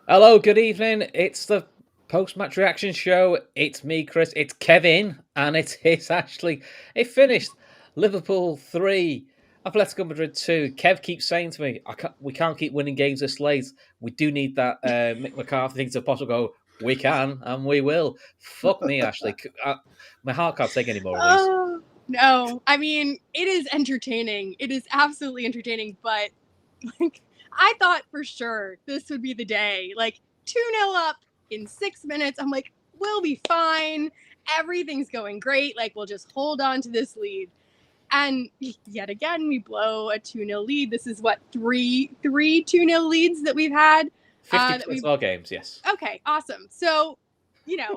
Hello, good evening. It's the post-match reaction show. It's me, Chris. It's Kevin, and it's actually it finished. Liverpool 3, Atletico Madrid 2. Kev keeps saying to me, we can't keep winning games this late. We do need that Mick McCarthy thing to possibly go. We can, and we will. Fuck me, Ashley. My heart can't take any more of these. Oh, no. I mean, it is entertaining. It is absolutely entertaining, but like I thought for sure this would be the day. Like 2-0 up in 6 minutes. I'm like, we'll be fine. Everything's going great. Like we'll just hold on to this lead. And yet again, we blow a 2-0 lead. This is what, three 2-0 leads that we've had. 50% of our games, yes. Okay, awesome. So,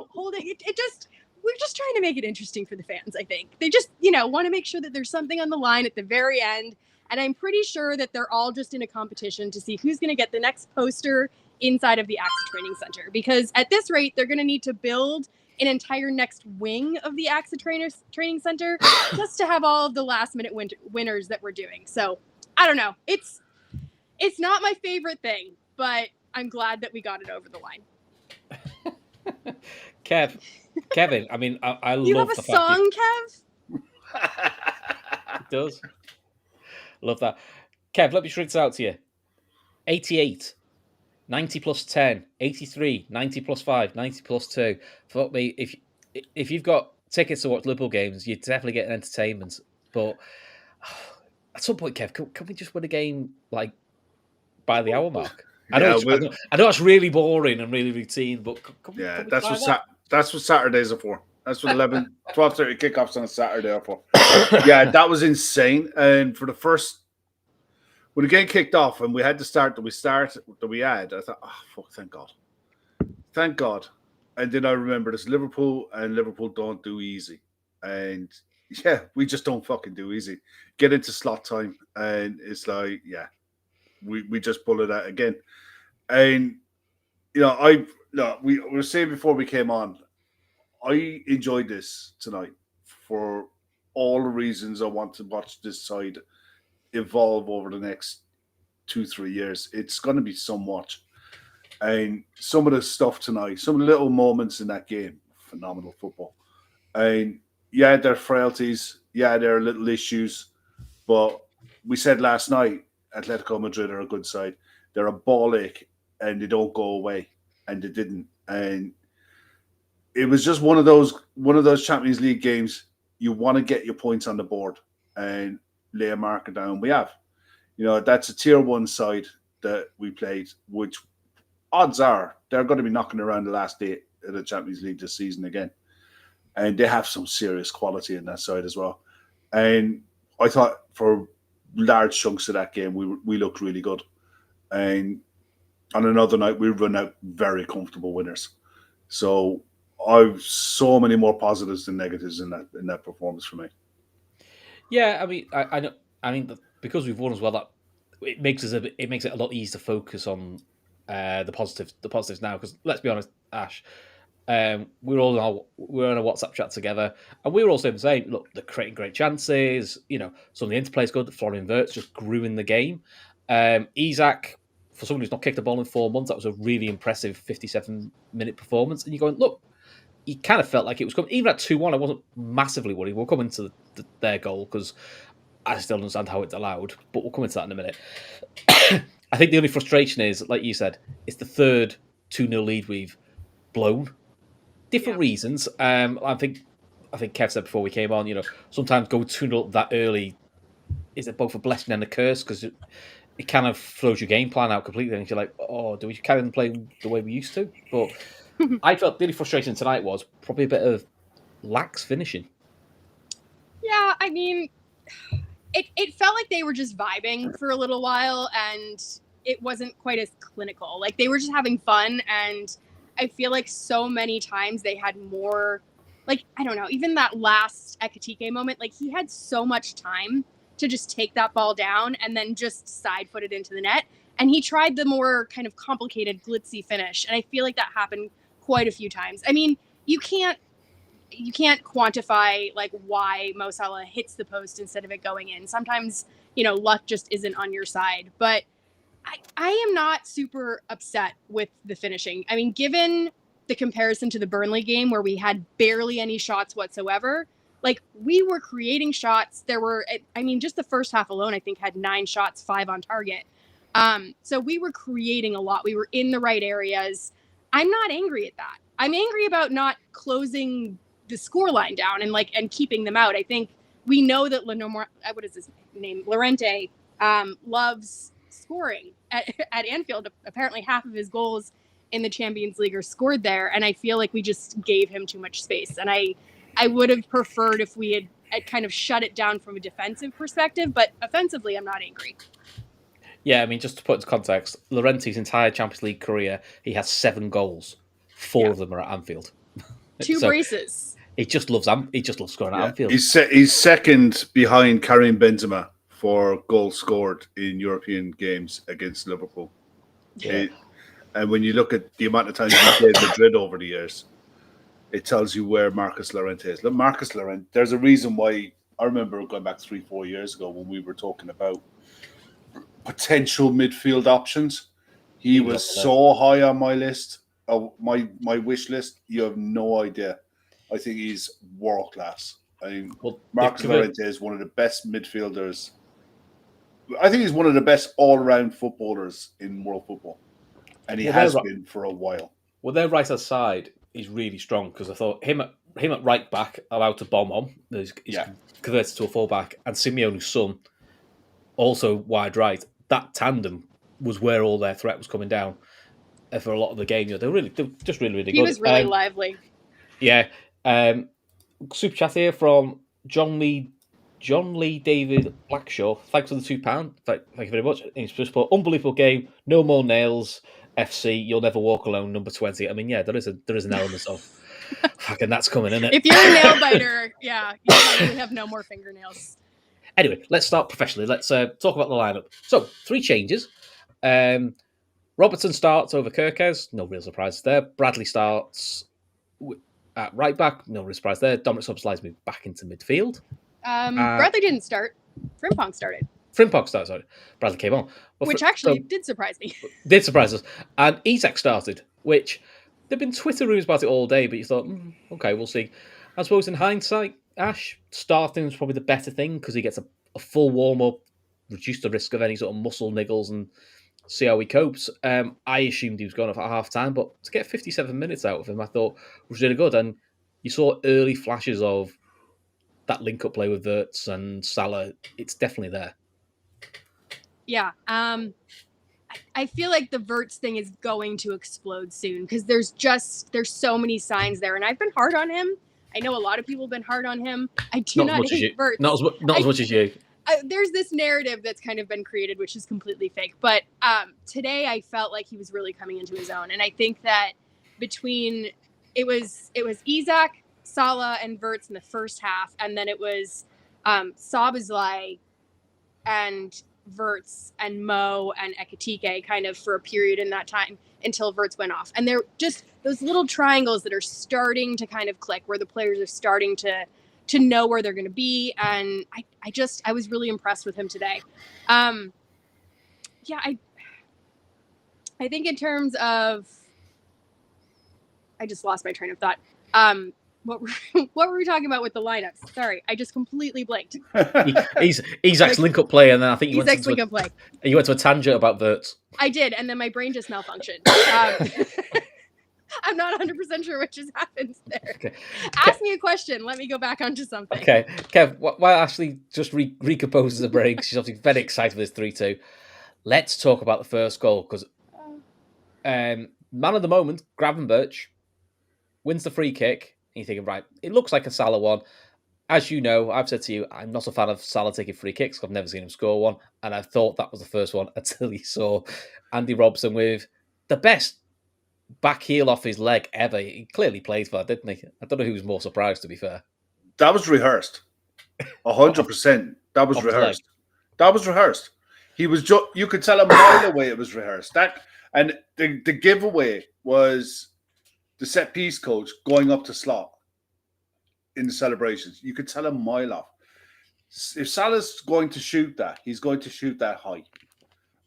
holding it just we're just trying to make it interesting for the fans, I think. They just, want to make sure that there's something on the line at the very end. And I'm pretty sure that they're all just in a competition to see who's going to get the next poster inside of the AXA Training Center. Because at this rate, they're going to need to build an entire next wing of the AXA Training Center just to have all of the last minute winners that we're doing. So I don't know. It's not my favorite thing, but I'm glad that we got it over the line. Kevin, I mean, I you love have the a fact song, Kev? It does. Love that. Kev, let me shrink this out to you. 88, 90 plus 10, 83, 90 plus 5, 90 plus 2. Fuck me, if you've got tickets to watch Liverpool games, you're definitely getting entertainment. But at some point, Kev, can we just win a game like by the hour mark? I know it's really boring and really routine, but can we that's what Saturdays are for. That's what 12:30 kickoffs on a Saturday are for. Yeah, that was insane. And for the first, when the game kicked off and we had to start that we had, I thought, oh fuck, thank God. And then I remember this Liverpool, and Liverpool don't do easy, and yeah, we just don't fucking do easy. Get into slot time, and it's like, yeah, we just pull it out again. And we were saying before we came on, I enjoyed this tonight for all the reasons I want to watch this side evolve over the next 2-3 years. It's going to be so much. And some of the stuff tonight, some of the little moments in that game, phenomenal football. And yeah, there are frailties. Yeah, there are little issues. But we said last night, Atletico Madrid are a good side. They're a ball ache and they don't go away. And they didn't. And it was just one of those Champions League games. You want to get your points on the board and lay a marker down. We have. That's a tier 1 side that we played, which odds are they're going to be knocking around the last 8 of the Champions League this season again. And they have some serious quality in that side as well. And I thought for large chunks of that game, we looked really good. And on another night, we run out very comfortable winners. So I've so many more positives than negatives in that performance for me. Yeah, I mean, I know. I mean, because we've won as well, that it makes it a lot easier to focus on the positives now. Because let's be honest, Ash, we're on a WhatsApp chat together, and we were all saying the same. Look, they're creating great chances. Some of the interplay's good. The Florian Wirtz just grew in the game. Isak, for someone who's not kicked a ball in 4 months, that was a really impressive 57-minute performance. And you're going, look, you kind of felt like it was coming. Even at 2-1, I wasn't massively worried. We'll come into their goal because I still understand how it's allowed, but we'll come into that in a minute. I think the only frustration is, like you said, it's the third 2-0 lead we've blown. Different reasons. I think Kev said before we came on, sometimes going 2-0 that early is it both a blessing and a curse because it kind of throws your game plan out completely, and you're like, oh, do we carry on playing the way we used to? But I felt the only frustration tonight was probably a bit of lax finishing. Yeah, I mean, it felt like they were just vibing for a little while, and it wasn't quite as clinical. Like, they were just having fun, and I feel like so many times they had more, like, I don't know, even that last Ekatike moment, like, he had so much time to just take that ball down and then just side-foot it into the net. And he tried the more kind of complicated, glitzy finish, and I feel like that happened quite a few times. I mean, you can't quantify like why Mo Salah hits the post instead of it going in. Sometimes, luck just isn't on your side. But I am not super upset with the finishing. I mean, given the comparison to the Burnley game where we had barely any shots whatsoever, like we were creating shots. There were, I mean, just the first half alone, I think had 9 shots, 5 on target. So we were creating a lot. We were in the right areas. I'm not angry at that. I'm angry about not closing the scoreline down and keeping them out. I think we know that what is his name? Llorente loves scoring at Anfield. Apparently half of his goals in the Champions League are scored there. And I feel like we just gave him too much space. And I would have preferred if we had kind of shut it down from a defensive perspective, but offensively, I'm not angry. Yeah, I mean, just to put into context, Llorente's entire Champions League career, he has 7 goals. 4 of them are at Anfield. 2 braces. He just loves scoring at Anfield. He's second behind Karim Benzema for goals scored in European games against Liverpool. Yeah. And when you look at the amount of times he played Madrid over the years, it tells you where Marcus Llorente is. Look, Marcus Llorente, there's a reason why. I remember going back 3-4 years ago when we were talking about potential midfield options. He was so high on my list, my wish list. You have no idea. I think he's world class. I mean, Marcus Llorente is one of the best midfielders. I think he's one of the best all-round footballers in world football, and he has been for a while. Well, their right hand side is really strong because I thought him at right back allowed to bomb on. He's converted to a fullback, and Simeone's son also wide right. That tandem was where all their threat was coming down for a lot of the game. They were just really good. He was really lively. Yeah. Super chat here from John Lee David Blackshaw. Thanks for the £2. Thank you very much. He's just put unbelievable game. No more nails. FC. You'll never walk alone. Number 20. I mean, yeah, there is an element of fucking that's coming, isn't it? If you're a nail biter, yeah, you probably have no more fingernails. Anyway, let's start professionally. Let's talk about the lineup. So 3 changes. Robertson starts over Kirkes. No real surprise there. Bradley starts at right back. No real surprise there. Dominic Szoboszlai's moved back into midfield. Bradley didn't start. Frimpong started. Sorry. Bradley came on. Which actually did surprise me. Did surprise us. And Isak started, which there've been Twitter rumours about it all day, but you thought, okay, we'll see. I suppose in hindsight, Ash, starting is probably the better thing because he gets a full warm-up, reduce the risk of any sort of muscle niggles and see how he copes. I assumed he was going off at half-time, but to get 57 minutes out of him, I thought was really good. And you saw early flashes of that link-up play with Wirtz and Salah. It's definitely there. Yeah. I feel like the Wirtz thing is going to explode soon because there's so many signs there. And I've been hard on him. I know a lot of people have been hard on him. I do not hate Wirtz. Not as much as you. There's this narrative that's kind of been created, which is completely fake. But today I felt like he was really coming into his own. And I think that between it was Isak, Salah, and Wirtz in the first half, and then it was Szoboszlai and Wirtz and Mo and Ekitike kind of for a period in that time until Wirtz went off. And they're just those little triangles that are starting to kind of click where the players are starting to know where they're going to be. And I was really impressed with him today. I think in terms of, I just lost my train of thought. What were we talking about with the lineups? Sorry, I just completely blanked. Isak's link-up play, and then I think you went to a tangent about Wirtz. I did, and then my brain just malfunctioned. I'm not 100% sure what just happened there. Okay. Ask me a question. Let me go back onto something. Okay. Kev, while Ashley just recomposes the brain, she's obviously very excited for this 3-2. Let's talk about the first goal, because man of the moment, Gravenberch, wins the free kick. And you're thinking, right, it looks like a Salah one. As you know, I've said to you, I'm not a fan of Salah taking free kicks. I've never seen him score one. And I thought that was the first one until he saw Andy Robson with the best back heel off his leg ever. He clearly plays for that, didn't he? I don't know who was more surprised, to be fair. That was rehearsed. 100%. That was rehearsed. That was rehearsed. He was you could tell a mile away it was rehearsed. And the giveaway was the set piece coach going up to slot in the celebrations. You could tell a mile off. If Salah's going to shoot that, he's going to shoot that high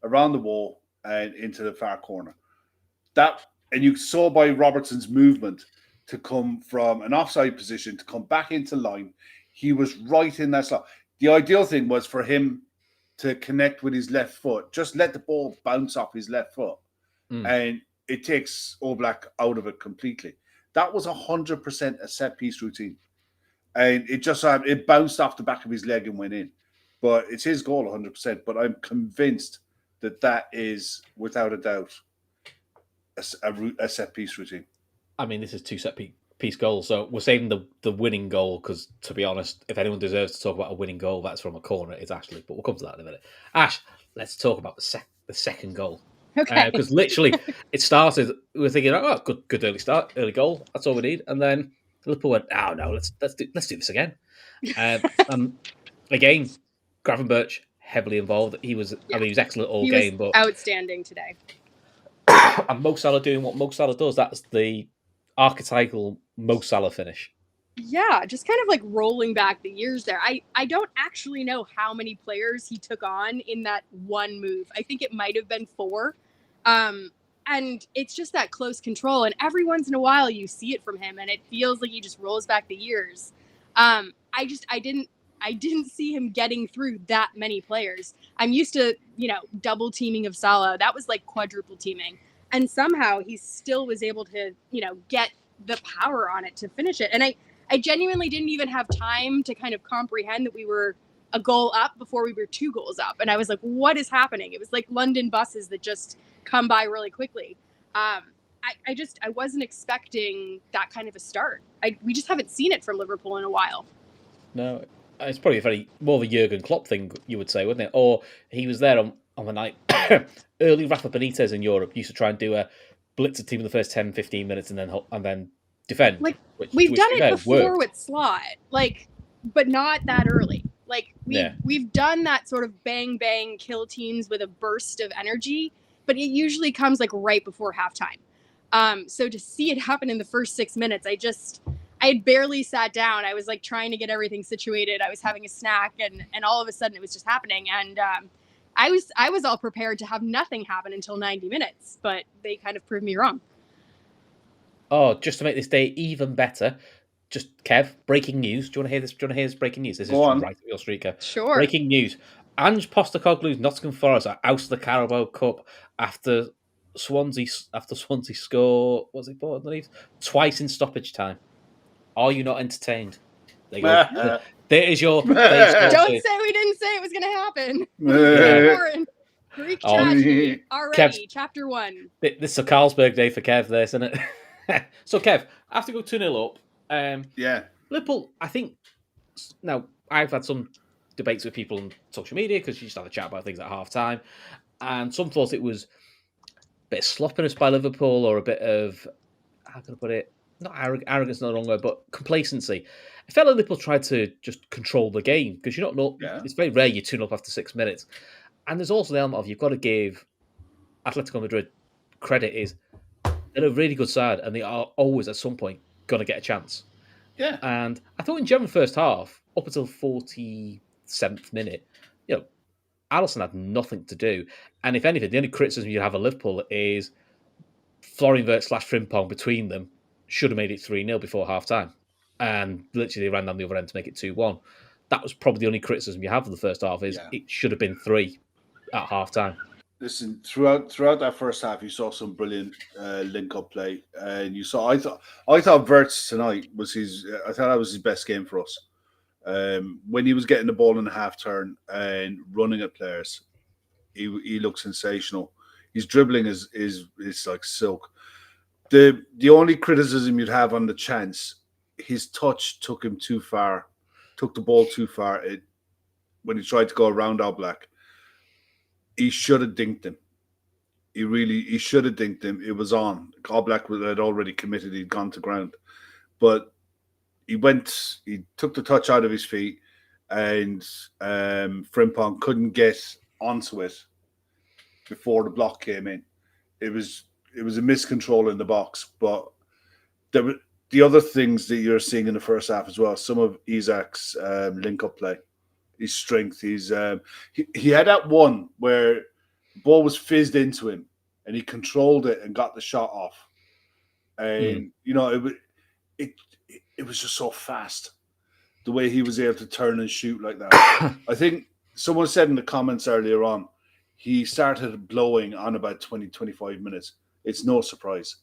around the wall and into the far corner. And you saw by Robertson's movement to come from an offside position to come back into line. He was right in that slot. The ideal thing was for him to connect with his left foot, just let the ball bounce off his left foot, and it takes Oblak out of it completely. That was 100% a set piece routine, and it bounced off the back of his leg and went in. But it's his goal 100%. But I'm convinced that is without a doubt a set piece routine. I mean, this is 2 set piece goals, so we're saving the winning goal because, to be honest, if anyone deserves to talk about a winning goal, that's from a corner. It's Ashley, but we'll come to that in a minute. Ash, let's talk about the second goal. Okay. Because literally, it started. We were thinking, oh, good early goal. That's all we need. And then Liverpool went, oh no, let's do this again. Again, Gravenberch heavily involved. He was excellent all game, but outstanding today. And Mo Salah doing what Mo Salah does. That's the archetypal Mo Salah finish. Yeah, just kind of like rolling back the years there. I don't actually know how many players he took on in that one move. I think it might have been 4. And it's just that close control. And every once in a while you see it from him and it feels like he just rolls back the years. I didn't see him getting through that many players. I'm used to, double teaming of Salah. That was like quadruple teaming. And somehow he still was able to, get the power on it to finish it. And I genuinely didn't even have time to kind of comprehend that we were a goal up before we were 2 goals up. And I was like, what is happening? It was like London buses that just come by really quickly. I wasn't expecting that kind of a start. We just haven't seen it from Liverpool in a while. No, it's probably more of a Jurgen Klopp thing, you would say, wouldn't it? Or he was there on the night. Early Rafa Benitez in Europe used to try and do a blitzer team in the first 10, 15 minutes and then defend. Like, we've done it before with Slot, but not that early. Like, we've done that sort of bang, bang, kill teams with a burst of energy, but it usually comes like right before halftime. So to see it happen in the first 6 minutes, I had barely sat down. I was like trying to get everything situated. I was having a snack and all of a sudden it was just happening. And I was all prepared to have nothing happen until 90 minutes, but they kind of proved me wrong. Oh, just to make this day even better, just Kev, breaking news. Do you want to hear this? Do you want to hear this breaking news? This is right up your streaker. Sure. Breaking news. Ange Postecoglou's Nottingham Forest are out of the Carabao Cup after Swansea score. What's it for underneath? Twice in stoppage time. Are you not entertained? There you go. There is your. Don't say we didn't say it was going to happen. Greek tragedy already. Chapter 1. This is a Carlsberg day for Kev, this, isn't it? So, Kev, after go 2-0 up, Liverpool, I think. Now, I've had some debates with people on social media because you just have a chat about things at half time, and some thought it was a bit of sloppiness by Liverpool or a bit of, how can I put it? Not arrogance, not the wrong word, but complacency. I felt like Liverpool tried to just control the game because it's very rare you 2-0 up after 6 minutes. And there's also the element of you've got to give Atletico Madrid credit is they're a really good side and they are always at some point going to get a chance. Yeah. And I thought in general first half, up until 47th minute, Alisson had nothing to do. And if anything, the only criticism you have of Liverpool is Florian Wirtz / Frimpong between them should have made it 3-0 before half-time. And literally they ran down the other end to make it 2-1. That was probably the only criticism you have of the first half is it should have been 3 at half-time. Listen, throughout that first half, you saw some brilliant link-up play. And you saw, I thought Wirtz tonight was that was his best game for us. When he was getting the ball in the half-turn and running at players, he looked sensational. His dribbling is like silk. The only criticism you'd have on the chance, his touch took him too far, took the ball too far. When he tried to go around Oblak, he should have dinked him. He should have dinked him. It was on. Oblak had already committed. He'd gone to ground. But he took the touch out of his feet and Frimpong couldn't get onto it before the block came in. It was a miscontrol in the box, but there were the other things that you're seeing in the first half as well. Some of Isak's link-up play, his strength. He had that one where ball was fizzed into him, and he controlled it and got the shot off. And it was just so fast, the way he was able to turn and shoot like that. I think someone said in the comments earlier on, he started blowing on about 20, 25 minutes. It's no surprise.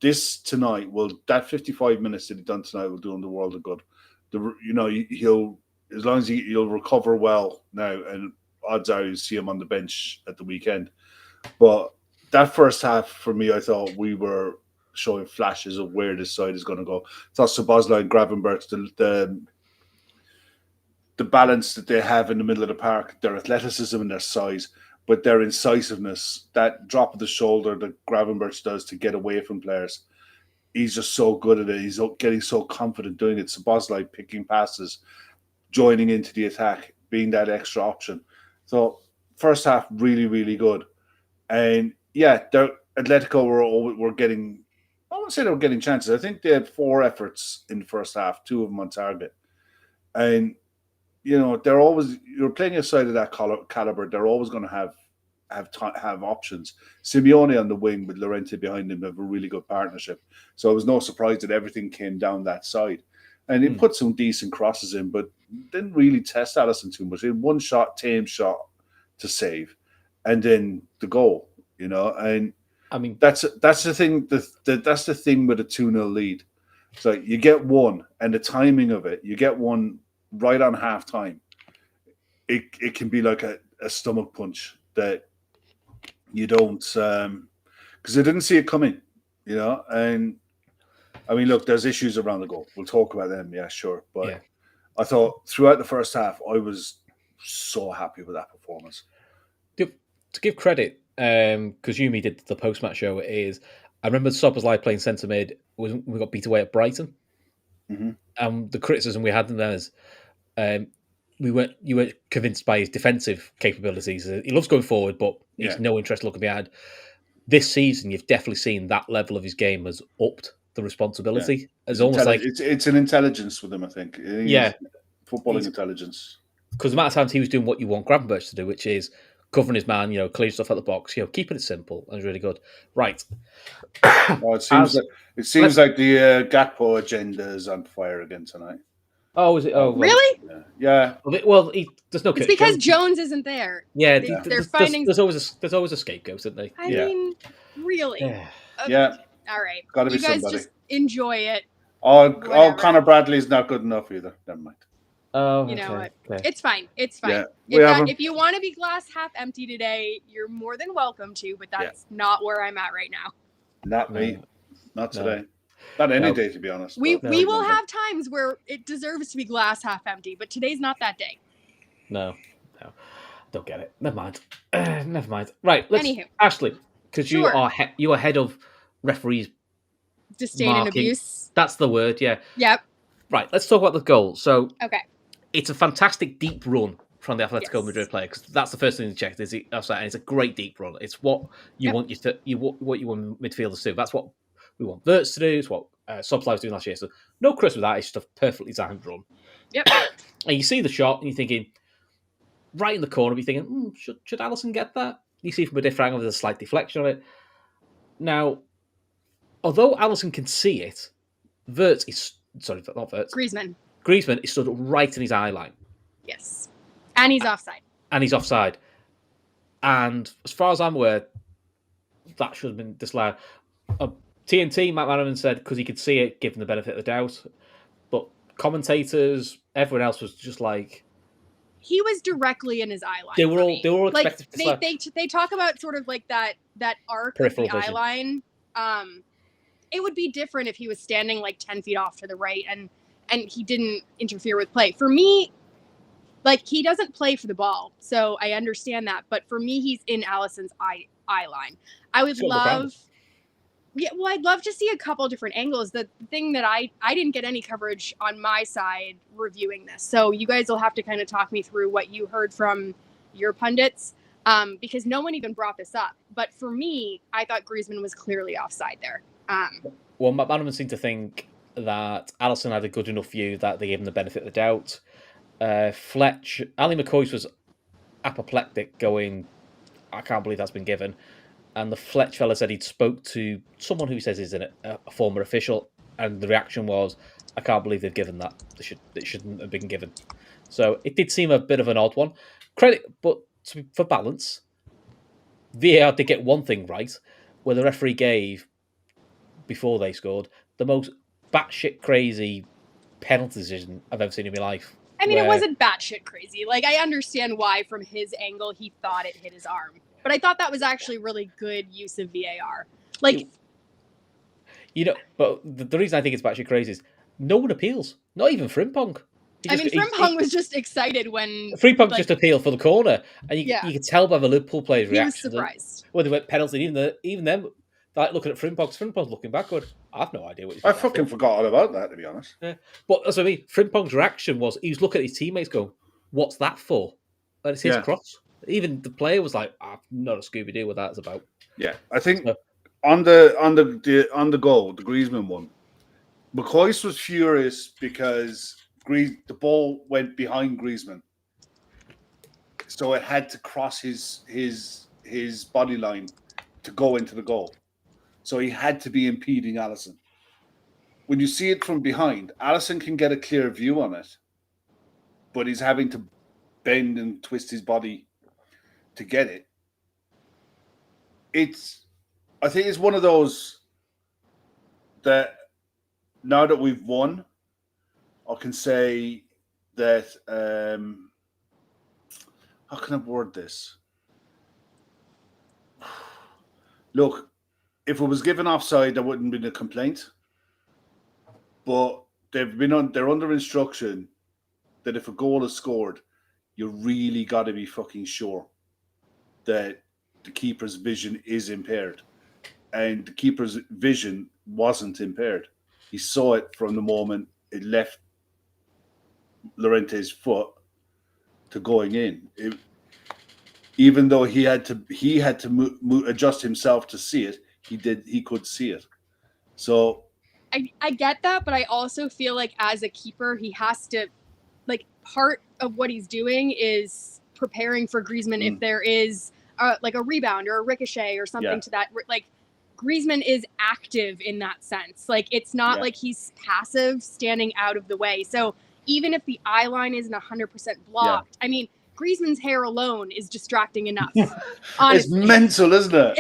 This tonight that 55 minutes that he done tonight will do him the world of good. He'll, as long as he'll recover well now, and odds are you'll see him on the bench at the weekend. But that first half for me, I thought we were showing flashes of where this side is going to go. I thought Szoboszlai and Gravenberch, the balance that they have in the middle of the park, their athleticism and their size, but their incisiveness, that drop of the shoulder that Gravenberch does to get away from players, he's just so good at it. He's getting so confident doing it. Szoboszlai picking passes, joining into the attack, being that extra option. So first half, really, really good. And yeah, Atletico were getting, I wouldn't say they were getting chances. I think they had 4 efforts in the first half, 2 of them on target. And, they're always, you're playing a side of that caliber, they're always going to have options. Simeone on the wing with Llorente behind him have a really good partnership. So it was no surprise that everything came down that side. And he put some decent crosses in, but didn't really test Alisson too much. He had one tame shot to save, and then the goal, And I mean, that's the thing. That's the thing with a 2-0 lead. So you get one, and the timing of it, you get one right on half time. It can be like a stomach punch that you don't, because I didn't see it coming, And I mean, look, there's issues around the goal. We'll talk about them, yeah, sure. But yeah. I thought throughout the first half, I was so happy with that performance. To give credit, because Yumi did the post-match show, I remember Szoboszlai playing centre mid. We got beat away at Brighton. Mm-hmm. The criticism we had then is you weren't convinced by his defensive capabilities. He loves going forward, but he's no interest looking behind. This season, you've definitely seen that level of his game has upped the responsibility. Yeah. It's almost like it's an intelligence with him, I think. Footballing intelligence. Because the amount of times he was doing what you want Gravenberch to do, which is covering his man, clear stuff out the box, keeping it simple, and really good. Right. It seems like the Gakpo agenda is on fire again tonight. Oh, is it? Oh, really? Yeah. Well, there's no. It's because Jones isn't there. Yeah, they're finding. There's always a scapegoat, isn't there? I mean, really? Yeah. All right. Got to be you guys somebody. Just enjoy it. Connor Bradley's not good enough either. Never mind. Oh, you know what? Okay. It's fine. It's fine. Yeah, if you want to be glass half empty today, you're more than welcome to. But that's not where I'm at right now. Not me. Not today. Not any day, to be honest. We will have times where it deserves to be glass half empty, but today's not that day. No. Don't get it. Never mind. Never mind. Right. Anywho, Ashley, because you are head of referees. Disdain and abuse. That's the word. Yeah. Yep. Right. Let's talk about the goal. So. Okay. It's a fantastic deep run from the Atletico Madrid player, because that's the first thing to check. And it's a great deep run. It's what you want what you want midfielders to do. That's what we want Wirtz to do. It's what Szoboszlai was doing last year. So no Chris with that. It's just a perfectly designed run. Yep. And you see the shot, and you're thinking, right in the corner, you're thinking, should Alisson get that? You see from a different angle, there's a slight deflection on it. Now, although Alisson can see it, Griezmann is stood right in his eye line. Yes. And he's offside. And as far as I'm aware, that should have been disallowed. TNT, Matt Manaman said, because he could see it, give him the benefit of the doubt. But commentators, everyone else was just like... He was directly in his eye line. They were all expected to they talk about sort of like that arc of the eye line. It would be different if he was standing like 10 feet off to the right and he didn't interfere with play. For me, like, he doesn't play for the ball, so I understand that. But for me, he's in Alisson's eye line. I would love... Yeah, well, I'd love to see a couple different angles. The thing that I didn't get any coverage on my side reviewing this. So you guys will have to kind of talk me through what you heard from your pundits, because no one even brought this up. But for me, I thought Griezmann was clearly offside there. Well, Matt Manaman seemed to think that Alisson had a good enough view that they gave him the benefit of the doubt. Ali McCoy's was apoplectic, going, I can't believe that's been given. And the Fletch fella said he'd spoke to someone who says he's a former official, and the reaction was, I can't believe they've given that. It shouldn't have been given. So it did seem a bit of an odd one. Credit, but for balance, VAR did get one thing right, where the referee gave, before they scored, the most batshit crazy penalty decision I've ever seen in my life. I mean, it wasn't batshit crazy. Like, I understand why from his angle he thought it hit his arm. But I thought that was actually really good use of VAR. Like, but the reason I think it's batshit crazy is no one appeals. Not even Frimpong. Frimpong was just excited when Frimpong just appealed for the corner, and you could tell by the Liverpool players' reaction. He was surprised When they went penalty, even them, like looking at Frimpong's looking backward. I have no idea what. I fucking forgot all about that, to be honest. Yeah. But that's what I mean. Frimpong's reaction was he was looking at his teammates, going, "What's that for?" And it's his cross. Even the player was like, "I've not a Scooby Doo what that's about." Yeah, I think on the goal, the Griezmann one, McCoy was furious because the ball went behind Griezmann, so it had to cross his body line to go into the goal. So he had to be impeding Alisson. When you see it from behind, Alisson can get a clear view on it, but he's having to bend and twist his body to get it. I think it's one of those that now that we've won, I can say that how can I word this? Look, if it was given offside, there wouldn't have been a complaint. But they're under instruction that if a goal is scored, you really got to be fucking sure that the keeper's vision is impaired. And the keeper's vision wasn't impaired. He saw it from the moment it left Llorente's foot to going in. Even though he had to adjust himself to see it, he could see it. So I get that, but I also feel like as a keeper, he has to, like, part of what he's doing is preparing for Griezmann if there is like a rebound or a ricochet or something to that. Like, Griezmann is active in that sense. Like, it's not like he's passive standing out of the way. So even if the eye line isn't 100% blocked, I mean, Griezmann's hair alone is distracting enough. Honestly. It's mental, isn't it?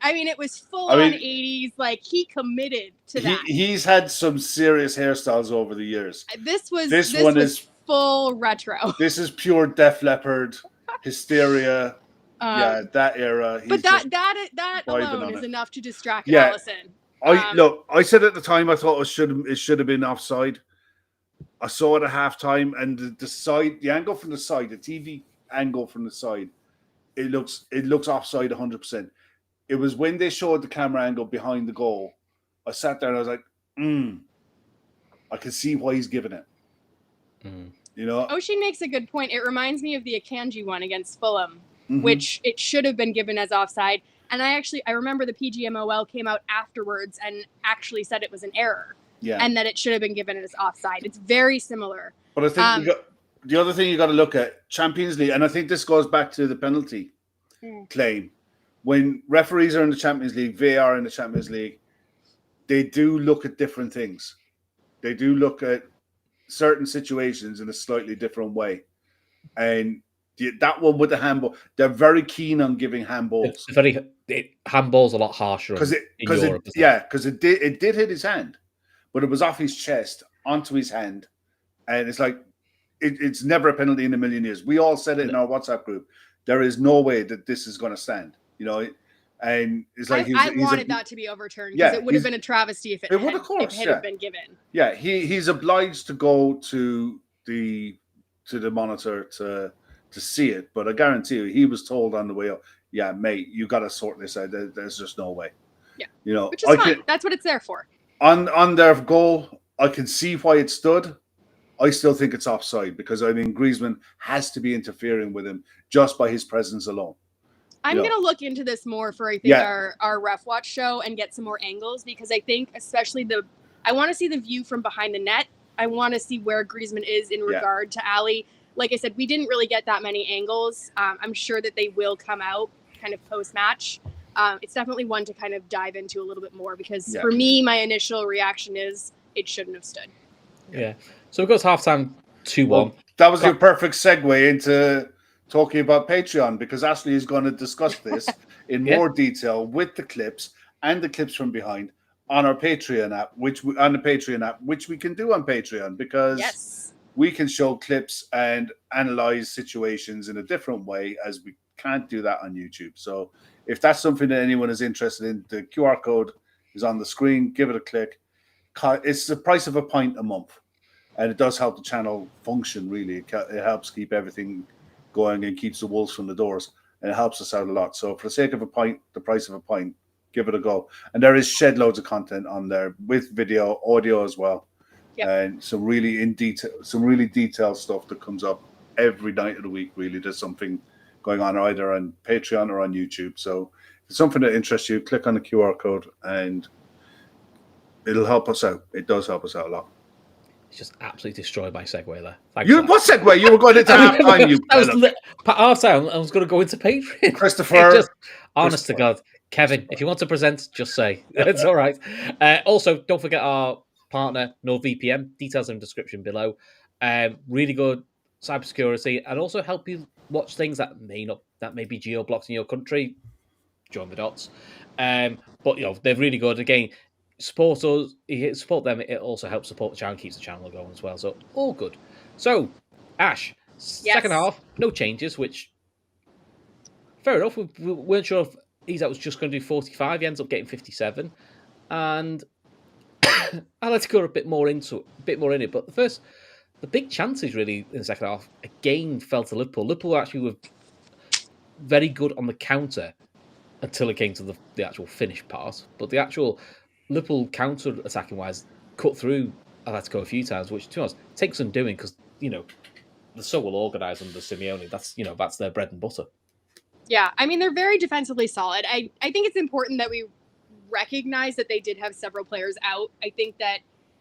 It was full on 80s. Like, he committed to that. He's had some serious hairstyles over the years. This one is full retro. This is pure Def Leppard, Hysteria. That era. But that alone is enough to distract Alisson. I said at the time I thought it should have been offside. I saw it at halftime, and the angle from the side, the TV angle from the side, it looks offside 100%. It was when they showed the camera angle behind the goal, I sat there and I was like, I can see why he's giving it. You know, Oshin makes a good point. It reminds me of the Akanji one against Fulham, which it should have been given as offside. And I remember the PGMOL came out afterwards and actually said it was an error. Yeah. And that it should have been given as offside. It's very similar. But I think the other thing you got to look at, Champions League, and I think this goes back to the penalty claim. When referees are in the Champions League, VAR in the Champions League, they do look at different things. They do look at certain situations in a slightly different way. And that one with the handball, they're very keen on giving handballs. Handball's a lot harsher because it did hit his hand. But it was off his chest onto his hand, and it's like it's never a penalty in a million years. We all said it in our WhatsApp group. There is no way that this is going to stand, you know. And it's like I wanted that to be overturned because it would have been a travesty if it had been given. Yeah, he's obliged to go to the monitor to see it, but I guarantee you, he was told on the way up, "Yeah, mate, you got to sort this out. There's just no way." Yeah, you know, which is fine. That's what it's there for. On their goal, I can see why it stood. I still think it's offside because I mean Griezmann has to be interfering with him just by his presence alone. I'm going to look into this more for our Ref Watch show and get some more angles because I think especially I want to see the view from behind the net. I want to see where Griezmann is in regard to Ali. Like I said, we didn't really get that many angles. I'm sure that they will come out kind of post-match, it's definitely one to kind of dive into a little bit more because Yeah. for me, my initial reaction is it shouldn't have stood. Yeah. So we've got halftime 2-1. Well, that was your perfect segue into talking about Patreon, because Ashley is going to discuss this in more detail with the clips and the clips from behind on our Patreon app, which we can do on Patreon, because we can show clips and analyze situations in a different way, as we can't do that on YouTube. So if that's something that anyone is interested in, the QR code is on the screen. Give it a click. It's the price of a pint a month. And it does help the channel function, really. It helps keep everything going and keeps the wolves from the doors. And it helps us out a lot. So for the sake of a pint, the price of a pint, give it a go. And there is shed loads of content on there with video, audio as well. Yep. And some really detailed stuff that comes up every night of the week, really. There's something going on either on Patreon or on YouTube. So if it's something that interests you, click on the QR code and it'll help us out. It does help us out a lot. Just absolutely destroyed my segue there. What segue? You were going into halftime. Halftime. I was going to go into Patreon. Christopher. Honest to God, Kevin, if you want to present, just say it's all right. Also, don't forget our partner, NordVPN. Details in the description below. Really good cybersecurity, and also help you watch things that may be geo-blocked in your country. Join the dots. But they're really good. Again, support us, support them. It also helps support the channel, keeps the channel going as well. So all good. So Ash, second half, no changes, which fair enough. We weren't sure if Isak was just going to do 45. He ends up getting 57, and Atletico are a bit more in it. But the big chances really in the second half again fell to Liverpool. Liverpool actually were very good on the counter until it came to the actual finish part. But the actual Liverpool counter-attacking wise cut through Atletico a few times, which to us takes some doing, because they're so well organised under Simeone. That's their bread and butter. Yeah, I mean, they're very defensively solid. I think it's important that we recognize that they did have several players out. I think that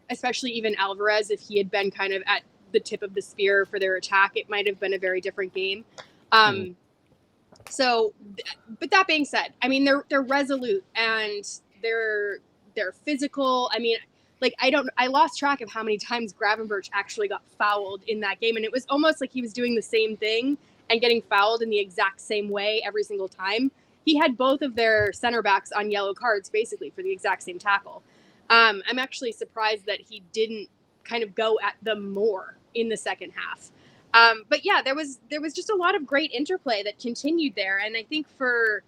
especially even Alvarez, if he had been kind of at the tip of the spear for their attack, it might have been a very different game. So, but that being said, I mean, they're resolute and they're physical. I mean, like, I lost track of how many times Gravenberch actually got fouled in that game. And it was almost like he was doing the same thing and getting fouled in the exact same way every single time. He had both of their center backs on yellow cards, basically, for the exact same tackle. I'm actually surprised that he didn't kind of go at them more in the second half. But yeah, there was just a lot of great interplay that continued there. And I think for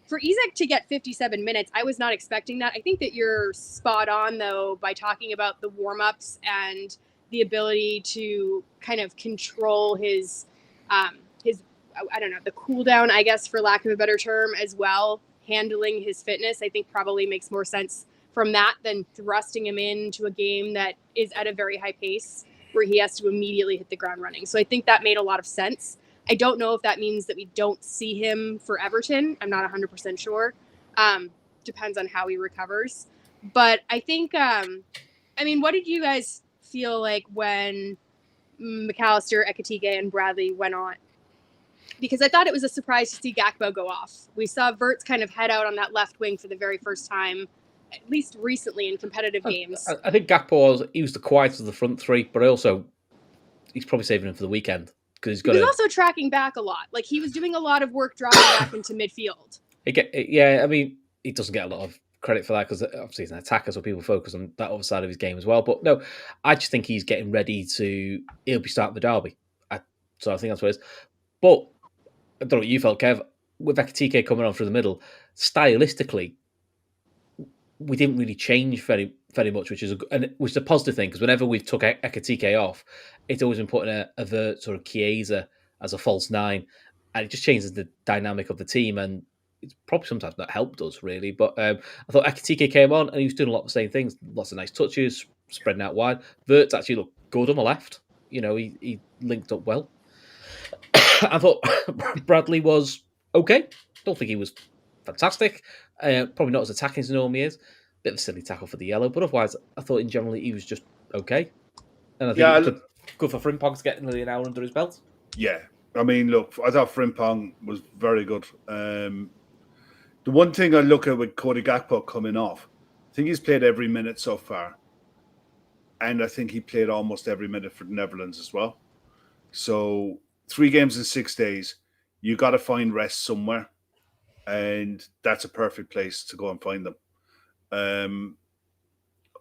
Isak to get 57 minutes, I was not expecting that. I think that you're spot on, though, by talking about the warm-ups and the ability to kind of control his I don't know, the cool down, I guess, for lack of a better term, as well. Handling his fitness, I think, probably makes more sense from that than thrusting him into a game that is at a very high pace where he has to immediately hit the ground running. So I think that made a lot of sense. I don't know if that means that we don't see him for Everton. I'm not 100% sure. Depends on how he recovers. But I think, I mean, what did you guys feel like when McAllister, Ekitike, and Bradley went on? Because I thought it was a surprise to see Gakpo go off. We saw Wirtz kind of head out on that left wing for the very first time, at least recently in competitive games. I think Gakpo was the quietest of the front three, but he's probably saving him for the weekend, because he was also tracking back a lot. Like, he was doing a lot of work dropping back into midfield. Yeah, I mean, he doesn't get a lot of credit for that because obviously he's an attacker, so people focus on that other side of his game as well. But no, I just think he's getting ready he'll be starting the derby. So I think that's what it is. But I don't know what you felt, Kev, with Ekitike coming on through the middle. Stylistically, we didn't really change very, very much, which is a positive thing, because whenever we've took Ekitike off, it's always been putting a sort of Chiesa as a false nine, and it just changes the dynamic of the team, and it's probably sometimes not helped us really. But I thought Ekitike came on and he was doing a lot of the same things, lots of nice touches, spreading out wide. Wirtz actually looked good on the left. He linked up well. I thought Bradley was okay. Don't think he was fantastic. Probably not as attacking as he normally is. Bit of a silly tackle for the yellow, but otherwise, I thought in general he was just okay. And I think it was good for Frimpong to get nearly an hour under his belt. Yeah, I mean, look, I thought Frimpong was very good. The one thing I look at with Cody Gakpo coming off, I think he's played every minute so far. And I think he played almost every minute for the Netherlands as well. So 3 games in 6 days, you got to find rest somewhere. And that's a perfect place to go and find them.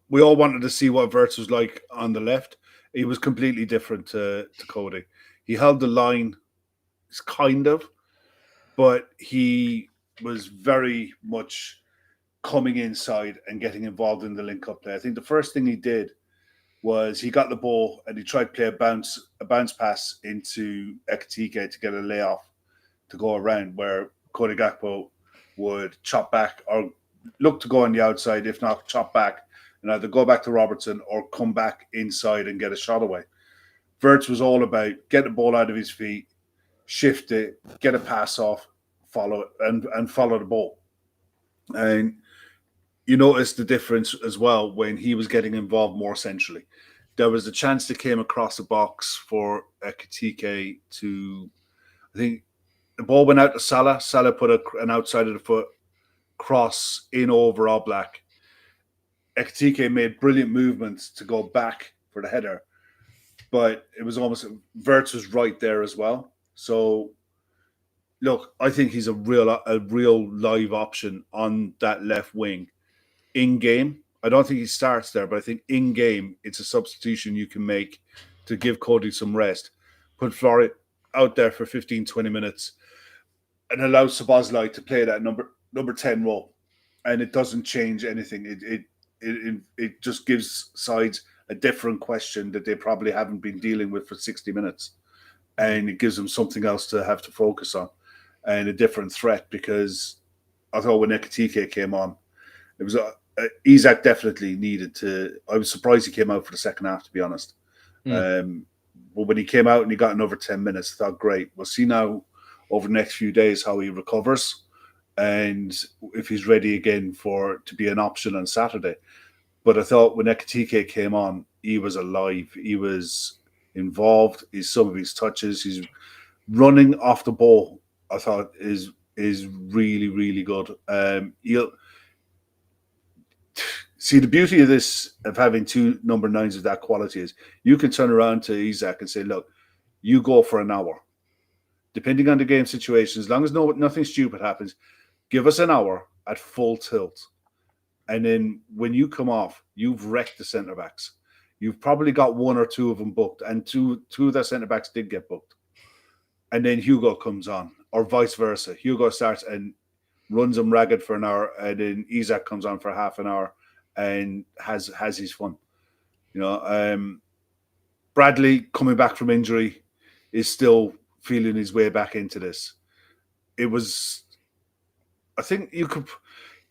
We all wanted to see what Wirtz was like on the left. He was completely different to Cody. He held the line, kind of, but he was very much coming inside and getting involved in the link-up play. I think the first thing he did was he got the ball and he tried to play a bounce pass into Ekitike to get a layoff to go around, where Cody Gakpo would chop back or look to go on the outside, if not chop back, and either go back to Robertson or come back inside and get a shot away. Wirtz was all about get the ball out of his feet, shift it, get a pass off, follow it, and follow the ball. And you notice the difference as well when he was getting involved more centrally. There was a chance that came across the box for Ekitike to, I think the ball went out to Salah. Salah put an outside of the foot cross in over Oblak. Ekitike made brilliant movements to go back for the header, but it was almost, Wirtz was right there as well. So, look, I think he's a real live option on that left wing. In game, I don't think he starts there, but I think in game, it's a substitution you can make to give Cody some rest. Put Florian out there for 15, 20 minutes and allow Szoboszlai to play that number 10 role. And it doesn't change anything. It just gives sides a different question that they probably haven't been dealing with for 60 minutes. And it gives them something else to have to focus on and a different threat, because I thought when Ekitike came on, it was Isak definitely needed to. I was surprised he came out for the second half, to be honest. But when he came out and he got another 10 minutes, I thought, great. We'll see now over the next few days how he recovers and if he's ready again to be an option on Saturday. But I thought when Ekitike came on, he was alive. He was involved. Some of his touches, his running off the ball, I thought is really, really good. He'll see the beauty of this, of having 2 number 9s of that quality, is you can turn around to Isak and say, look, you go for an hour. Depending on the game situation, as long as nothing stupid happens, give us an hour at full tilt. And then when you come off, you've wrecked the centre-backs. You've probably got 1 or 2 of them booked, and two of their centre-backs did get booked. And then Hugo comes on, or vice versa. Hugo starts and runs them ragged for an hour, and then Isak comes on for half an hour and has his fun. Bradley, coming back from injury, is still feeling his way back into this. I think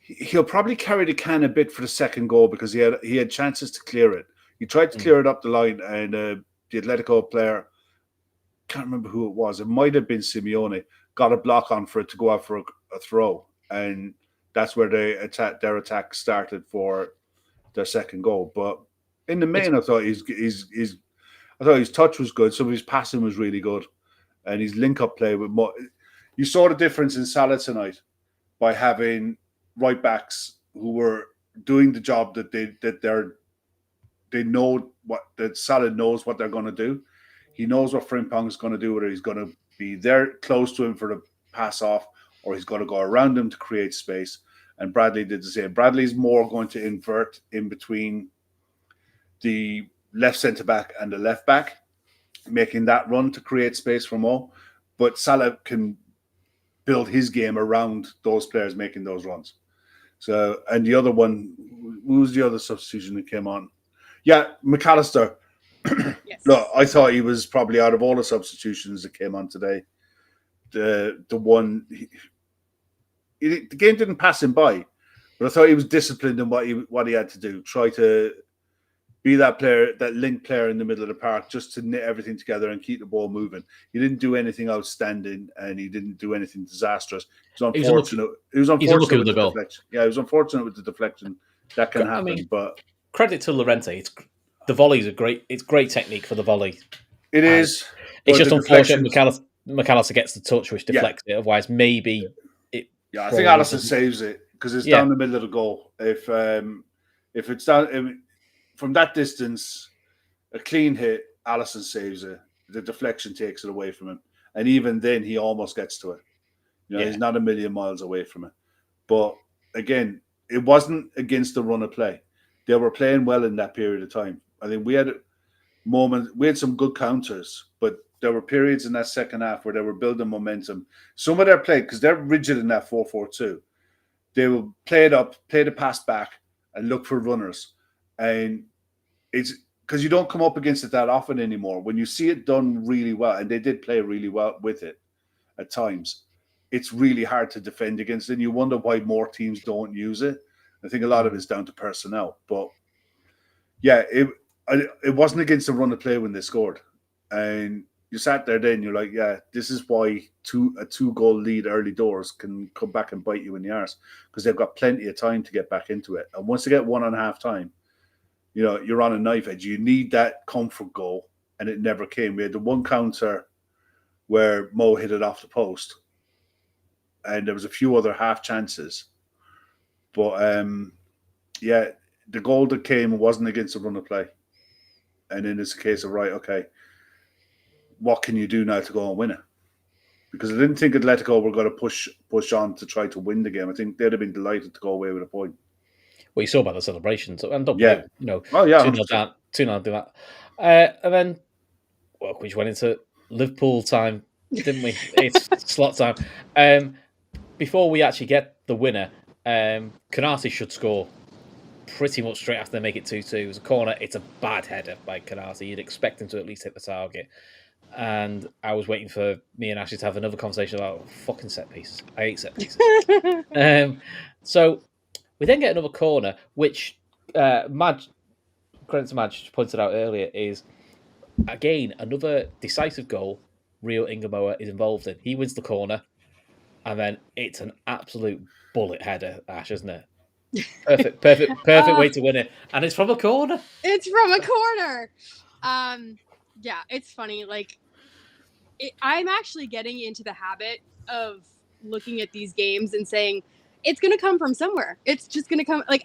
he'll probably carry the can a bit for the second goal, because he had chances to clear it. He tried to clear it up the line, and the Atletico player, can't remember who it was, it might have been Simeone, got a block on for it to go out for a throw, and that's where their attack started for their second goal. But in the main, I thought his touch was good. Some of his passing was really good, and his link-up play with more. You saw the difference in Salah tonight by having right backs who were doing the job that they know that Salah knows what they're going to do. He knows what Frimpong is going to do, whether he's going to be there close to him for the pass off, or he's going to go around him to create space. And Bradley did the same. Bradley's more going to invert in between the left centre-back and the left-back, making that run to create space for Mo. But Salah can build his game around those players making those runs. So, and the other one, who was the other substitution that came on? Yeah, McAllister. Yes. Look, I thought he was probably, out of all the substitutions that came on today, the one. The game didn't pass him by, but I thought he was disciplined in what he had to do. Try to be that player, that link player in the middle of the park, just to knit everything together and keep the ball moving. He didn't do anything outstanding, and he didn't do anything disastrous. It was unfortunate. He was unfortunate with the deflection. Yeah, it was unfortunate with the deflection. That can happen, but credit to Llorente. The volleys are great. It's great technique for the volley. It is. It's just unfortunate McAllister gets the touch which deflects it. Otherwise, maybe Yeah, I think Or Allison doesn't. saves it because it's Yeah. down the middle of the goal. If it's down from that distance, a clean hit, Allison saves it. The deflection takes it away from him, and even then, he almost gets to it. Yeah. He's not a million miles away from it. But again, it wasn't against the run of play. They were playing well in that period of time. I think we had some good counters, but there were periods in that second half where they were building momentum. Some of their play, because they're rigid in that 4-4-2, they will play it up, play the pass back, and look for runners. And it's because you don't come up against it that often anymore. When you see it done really well, and they did play really well with it at times, it's really hard to defend against it. And you wonder why more teams don't use it. I think a lot of it's down to personnel. But yeah, it wasn't against the run of play when they scored. And you sat there then, you're like, yeah, this is why a 2-goal lead early doors can come back and bite you in the arse, because they've got plenty of time to get back into it. And once they get 1.5 time, you're on a knife edge. You need that comfort goal, and it never came. We had the one counter where Mo hit it off the post, and there was a few other half chances. But yeah, the goal that came wasn't against the run of play. And then it's a case of, right, okay, what can you do now to go and win it? Because I didn't think Atletico were going to push on to try to win the game. I think they'd have been delighted to go away with a point. Well, you saw by the celebrations, and don't Yeah. blame. Oh, yeah, 2-0 down, 2-0 do that. And then, well, we just went into Liverpool time, didn't we? It's slot time. Before we actually get the winner, Canati should score pretty much straight after they make it 2-2. It was a corner. It's a bad header by Canati. You'd expect him to at least hit the target. And I was waiting for me and Ashley to have another conversation about fucking set pieces. I hate set pieces. So we then get another corner, which Madge pointed out earlier is, again, another decisive goal Rio Ingamoa is involved in. He wins the corner, and then it's an absolute bullet header, Ash, isn't it? Perfect way to win it. And it's from a corner. It's from a corner. Yeah, it's funny. Like, I'm actually getting into the habit of looking at these games and saying, it's going to come from somewhere. It's just going to come. Like,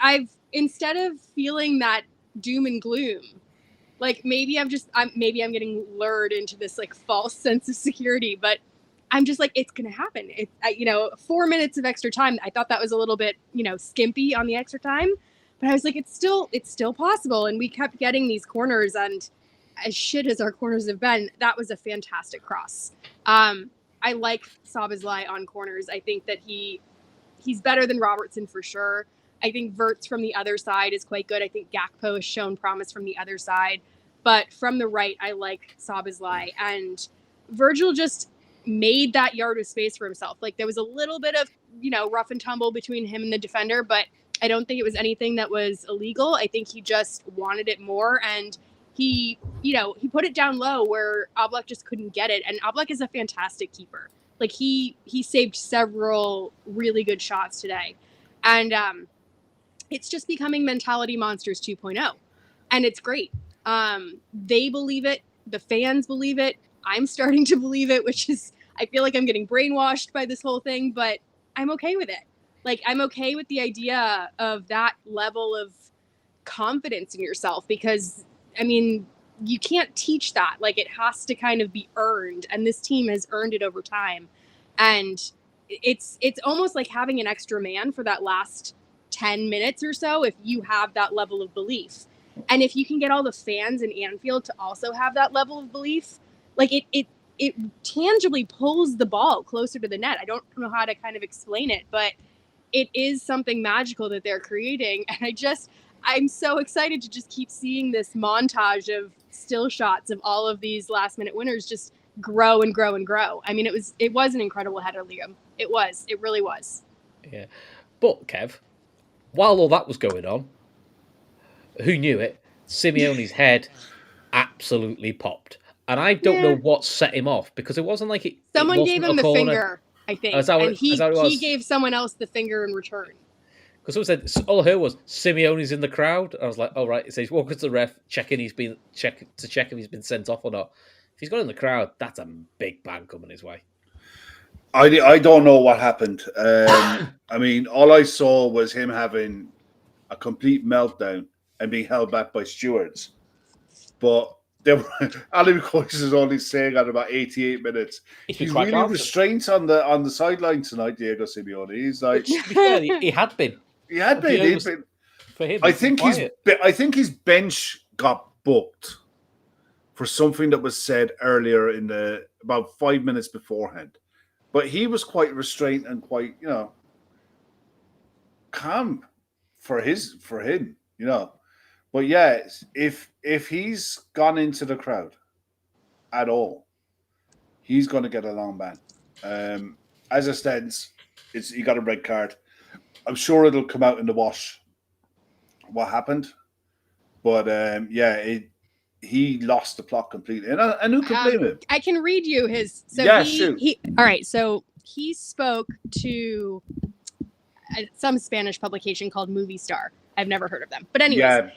instead of feeling that doom and gloom, like maybe I'm getting lured into this like false sense of security, but I'm just like, it's going to happen. 4 minutes of extra time. I thought that was a little bit, skimpy on the extra time, but I was like, it's still possible. And we kept getting these corners, and as shit as our corners have been, that was a fantastic cross. I like Szoboszlai on corners. I think that he's better than Robertson for sure. I think Verts from the other side is quite good. I think Gakpo has shown promise from the other side. But from the right, I like Szoboszlai. And Virgil just made that yard of space for himself. Like, there was a little bit of, rough and tumble between him and the defender, but I don't think it was anything that was illegal. I think he just wanted it more. And he put it down low where Oblak just couldn't get it. And Oblak is a fantastic keeper. Like, he saved several really good shots today. And it's just becoming Mentality Monsters 2.0. And it's great. They believe it. The fans believe it. I'm starting to believe it, which is, I feel like I'm getting brainwashed by this whole thing, but I'm okay with it. Like, I'm okay with the idea of that level of confidence in yourself, because, I mean, you can't teach that. Like, it has to kind of be earned, and this team has earned it over time. And it's almost like having an extra man for that last 10 minutes or so if you have that level of belief. And if you can get all the fans in Anfield to also have that level of belief, like, it tangibly pulls the ball closer to the net. I don't know how to kind of explain it, but it is something magical that they're creating. And I'm so excited to just keep seeing this montage of still shots of all of these last minute winners just grow and grow and grow. I mean, it was an incredible header, Liam. It really was. Yeah. But Kev, while all that was going on, who knew it? Simeone's head absolutely popped. And I don't know what set him off, because it wasn't like someone gave him the finger, I think. And he gave someone else the finger in return. Because someone said, all I heard was, Simeone's in the crowd. I was like, all right. It says, walking to the ref, check if he's been sent off or not. If he's got in the crowd, that's a big bang coming his way. I don't know what happened. I mean, all I saw was him having a complete meltdown and being held back by stewards. But there were, Ali McCoy is only saying at about 88 minutes. He's been He's quite really planted. restrained on the sideline tonight, Diego Simeone. He's like, Which, to be fair, he had been. he had been. He'd been. For him, I he's been think quiet. his bench got booked for something that was said earlier in the about 5 minutes beforehand. But he was quite restrained and quite, calm for him, But yeah, if he's gone into the crowd at all, he's going to get a long ban. As it stands, he got a red card. I'm sure it'll come out in the wash what happened, but he lost the plot completely, and who can blame him? I can read you his. So Yeah, he, shoot. all right. So he spoke to some Spanish publication called Movie Star. I've never heard of them, but anyways,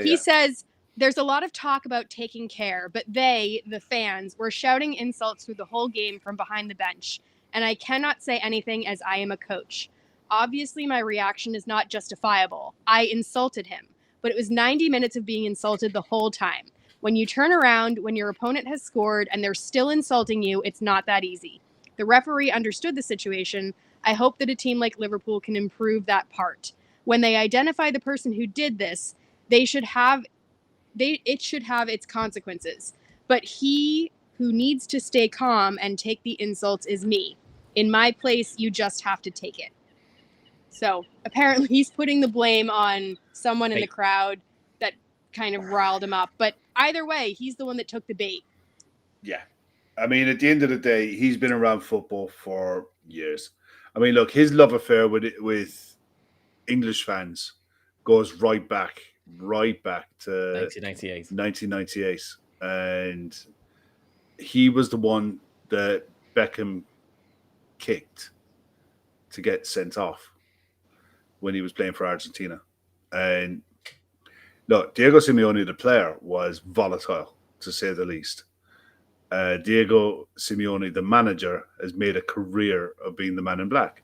he says there's a lot of talk about taking care, but they, the fans, were shouting insults through the whole game from behind the bench, and I cannot say anything as I am a coach. Obviously, my reaction is not justifiable. I insulted him, but it was 90 minutes of being insulted the whole time. When you turn around, when your opponent has scored and they're still insulting you, it's not that easy. The referee understood the situation. I hope that a team like Liverpool can improve that part. When they identify the person who did this, it should have its consequences. But he who needs to stay calm and take the insults is me. In my place, you just have to take it. So apparently he's putting the blame on someone in the crowd that kind of riled him up. But either way, he's the one that took the bait. Yeah. I mean, at the end of the day, he's been around football for years. I mean, look, his love affair with English fans goes right back to 1998. And he was the one that Beckham kicked to get sent off when he was playing for Argentina. And look, Diego Simeone, the player, was volatile, to say the least. Diego Simeone, the manager, has made a career of being the man in black.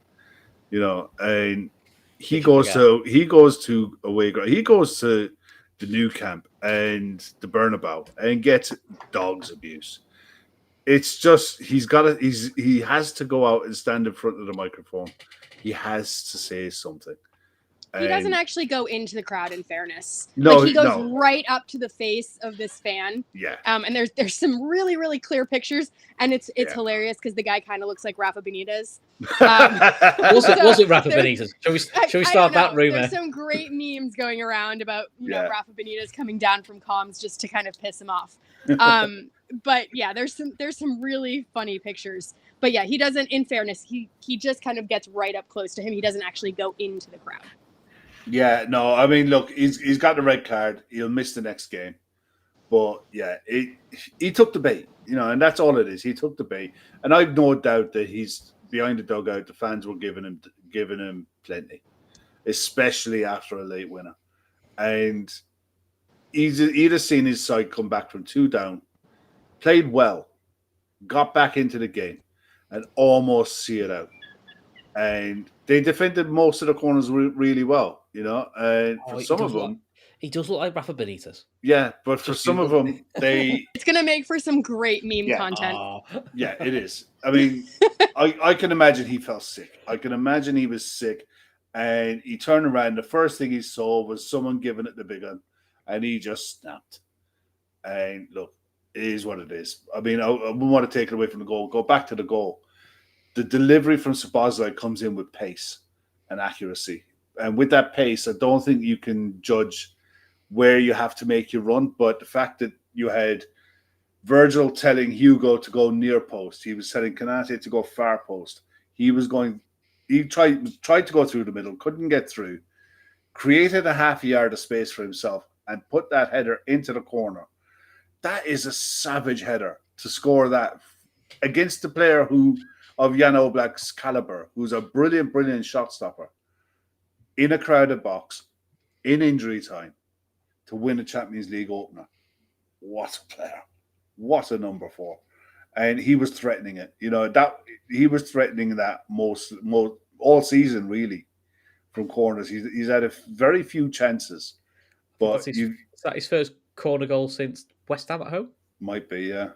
And he goes to away ground. He goes to the new camp and the Bernabeu and gets dogs abuse. It's just he has to go out and stand in front of the microphone. He has to say something. He doesn't actually go into the crowd, in fairness. No, he goes right up to the face of this fan. Yeah. And there's some really, really clear pictures, and it's hilarious because the guy kind of looks like Rafa Benitez. Was it Rafa Benitez? Shall we start that rumor? There's some great memes going around about Rafa Benitez coming down from comms just to kind of piss him off. But yeah, there's some really funny pictures. But yeah, he doesn't. In fairness, he just kind of gets right up close to him. He doesn't actually go into the crowd. Yeah, no, I mean, look, he's got the red card. He'll miss the next game. But yeah, he took the bait, and that's all it is. He took the bait, and I've no doubt that he's behind the dugout. The fans were giving him plenty, especially after a late winner, and he'd have seen his side come back from 2 down, played well, got back into the game, and almost see it out. And they defended most of the corners really well, And for some of them, he does look like Rafa Benitez. Yeah, but for some of them, it's going to make for some great meme content. Yeah, it is. I mean, I can imagine he felt sick. I can imagine he was sick, and he turned around. The first thing he saw was someone giving it the big one, and he just snapped. And look, it is what it is. I mean, I wouldn't want to take it away from the goal. Go back to the goal. The delivery from Szoboszlai comes in with pace and accuracy. And with that pace, I don't think you can judge where you have to make your run. But the fact that you had Virgil telling Hugo to go near post, he was telling Kanate to go far post. He tried to go through the middle, couldn't get through, created a half a yard of space for himself and put that header into the corner. That is a savage header to score that against the player of Jan Oblak's caliber, who's a brilliant, brilliant shot stopper in a crowded box, in injury time, to win a Champions League opener. What a player. What a number 4. and he was threatening it. That he was threatening that most all season really from corners. He's had very few chances, but Is that his first corner goal since West Ham at home? Might be, yeah.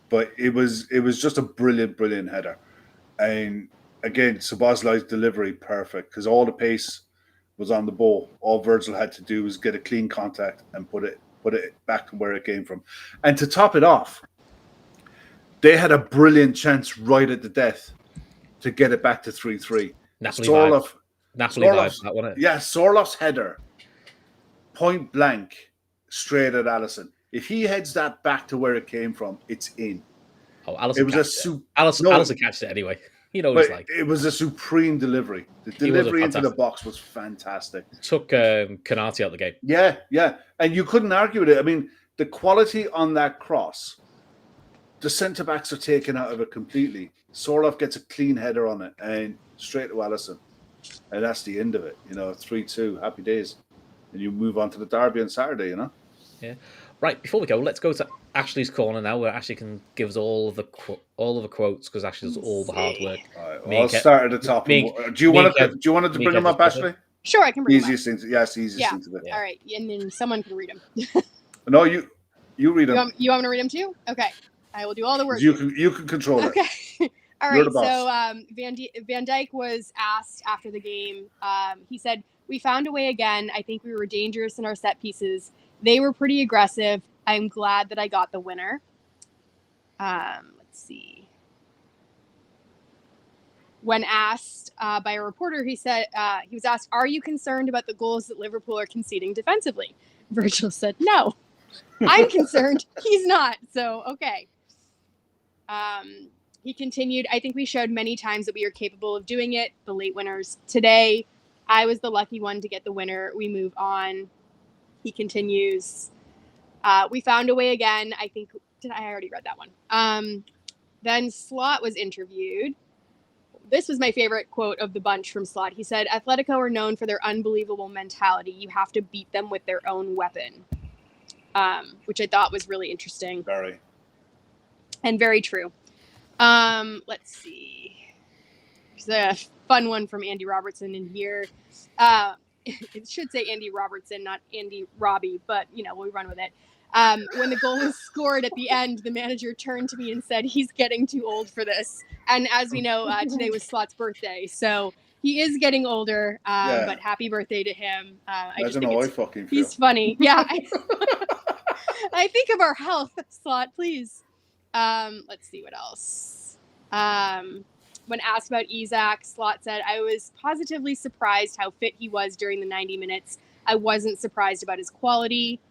But it was just a brilliant header, and again, Szoboszlai's delivery perfect because all the pace was on the ball. All Virgil had to do was get a clean contact and put it back to where it came from. And to top it off, they had a brilliant chance right at the death to get it back to 3-3. Napoli vibes, that one. Yeah, Sorloth's header, point blank, straight at Alisson. If he heads that back to where it came from, it's in. Oh, Alisson catched it anyway. You know what it's like. It was a supreme delivery. The delivery into the box was fantastic. It took Konate out of the game. Yeah. And you couldn't argue with it. I mean, the quality on that cross, the centre-backs are taken out of it completely. Sorloth gets a clean header on it and straight to Alisson. And that's the end of it. 3-2, happy days. And you move on to the derby on Saturday, Yeah. Right, before we go, let's go to Ashley's corner now, where Ashley can give us all of the quotes because Ashley does all the hard work. All right, well, I'll start at the top. Do you want to bring them up, Ashley? Sure, I can bring easiest them up. Easiest thing to do. All right, and then someone can read them. No, you read them. You want me to read them too? Okay, I will do all the work. You can control it. Okay. All right. So Van Dijk was asked after the game. He said, "We found a way again. I think we were dangerous in our set pieces. They were pretty aggressive. I'm glad that I got the winner." Let's see. When asked by a reporter, he said he was asked, "Are you concerned about the goals that Liverpool are conceding defensively?" Virgil said, "No, I'm concerned. He's not. So okay." He continued, "I think we showed many times that we are capable of doing it. The late winners today. I was the lucky one to get the winner. We move on." He continues, "We found a way again. I think." I already read that one. Then Slot was interviewed. This was my favorite quote of the bunch from Slot. He said, "Atletico are known for their unbelievable mentality. You have to beat them with their own weapon," which I thought was really interesting. Very. And very true. Let's see. There's a fun one from Andy Robertson in here. It should say Andy Robertson, not Andy Robbie, but, we'll run with it. When the goal was scored at the end, the manager turned to me and said, "He's getting too old for this." And as we know, today was Slot's birthday. So he is getting older, but happy birthday to him. I fucking feel. He's funny. Yeah. I think of our health, Slot, please. Let's see what else. When asked about Isak, Slot said, "I was positively surprised how fit he was during the 90 minutes. I wasn't surprised about his quality."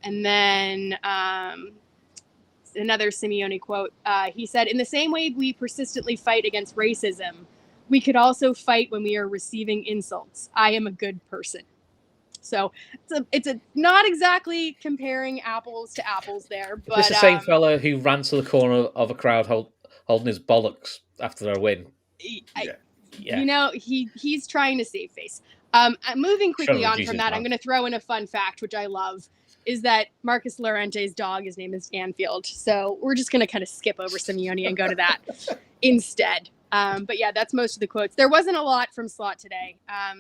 And then another Simeone quote. He said, "In the same way we persistently fight against racism, we could also fight when we are receiving insults. I am a good person." So it's a not exactly comparing apples to apples there, but it's the same fella who ran to the corner of a crowd holding his bollocks after their win. He's trying to save face. Moving quickly on from that, I'm going to throw in a fun fact, which I love, is that Marcus Llorente's dog, his name is Anfield. So we're just going to kind of skip over Simeone and go to that instead. But yeah, that's most of the quotes. There wasn't a lot from Slot today.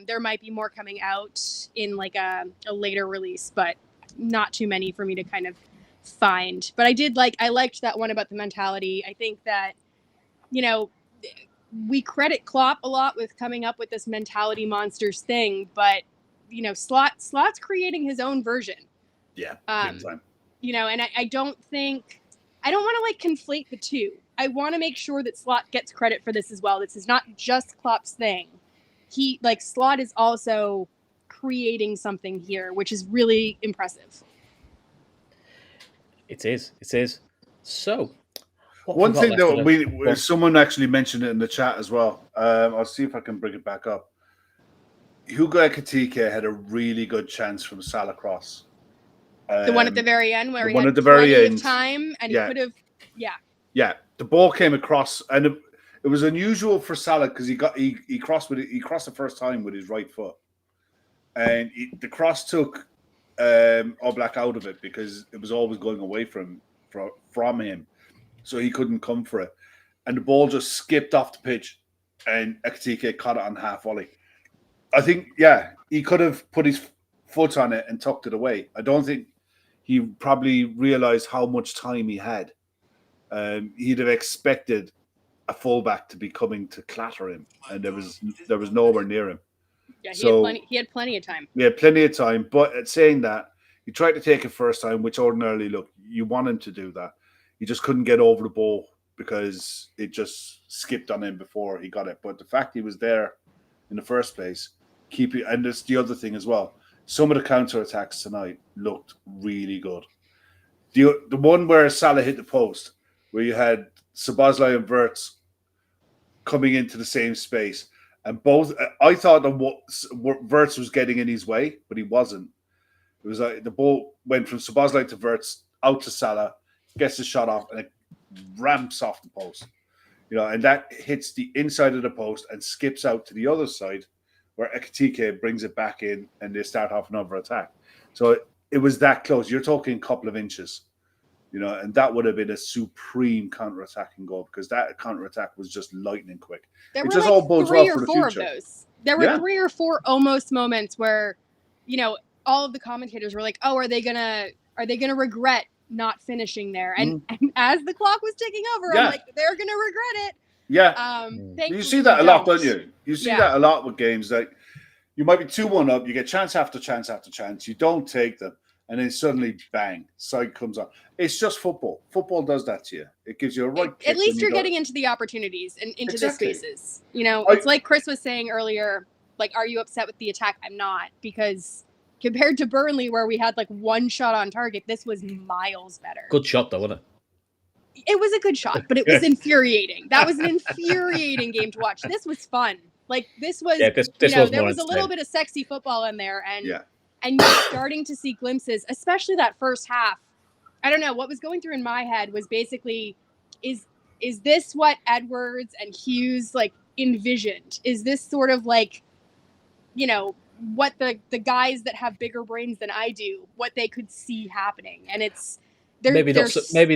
There might be more coming out in like a later release, but not too many for me to kind of find. But I liked that one about the mentality. I think that, we credit Klopp a lot with coming up with this mentality monsters thing, but Slot's creating his own version. Yeah. And I don't want to conflate the two. I want to make sure that Slot gets credit for this as well. This is not just Klopp's thing. Slot is also creating something here, which is really impressive. It is. So, one thing that someone actually mentioned it in the chat as well. I'll see if I can bring it back up. Hugo Ekitike had a really good chance from Salah cross. The one at the very end where he had plenty of time and he could have, Yeah, the ball came across, and it was unusual for Salah because he crossed the first time with his right foot, and the cross took Oblak out of it because it was always going away from him. so he couldn't come for it. And the ball just skipped off the pitch, and Ekitike caught it on half volley. I think, yeah, he could have put his foot on it and tucked it away. I don't think he probably realized how much time he had. He'd have expected a fullback to be coming to clatter him, and there was nowhere near him. Yeah, So he had plenty of time. we had plenty of time. But at saying that, he tried to take it first time, which ordinarily, look, you want him to do that. He just couldn't get over the ball because it just skipped on him before he got it. But the fact he was there in the first place, and it's the other thing as well. Some of the counter attacks tonight looked really good. The one where Salah hit the post, where you had Szoboszlai and Wirtz coming into the same space, and both, I thought that Wirtz was getting in his way, but he wasn't. It was like the ball went from Szoboszlai to Wirtz out to Salah, gets the shot off, and it ramps off the post. And that hits the inside of the post and skips out to the other side, where Ekitike brings it back in, and they start off another attack. So it was that close. You're talking a couple of inches, and that would have been a supreme counter-attacking goal, because that counter-attack was just lightning quick. There it were just like all bodes 3 well or for the 4 of future. those. There were 3 or 4 almost moments where, all of the commentators were like, "Oh, are they gonna regret not finishing there?" And as the clock was ticking over, I'm like, "They're gonna regret it." Yeah. You see that a lot, don't you? You see that a lot with games. Like, you might be 2-1 up, you get chance after chance after chance, you don't take them, and then suddenly, bang, side comes on. It's just football. Football does that to you. It gives you a right kick. At least you're getting into the opportunities and into the spaces. It's like Chris was saying earlier, like, are you upset with the attack? I'm not, because compared to Burnley, where we had like 1 shot on target, this was miles better. Good shot, though, wasn't it? It was a good shot, but it was infuriating. That was an infuriating game to watch. This was fun. Like, this was, there was a little bit of sexy football in there, and you're starting to see glimpses, especially that first half. I don't know, what was going through in my head was basically, is this what Edwards and Hughes like envisioned? Is this sort of like, what the guys that have bigger brains than I do, what they could see happening? And it's maybe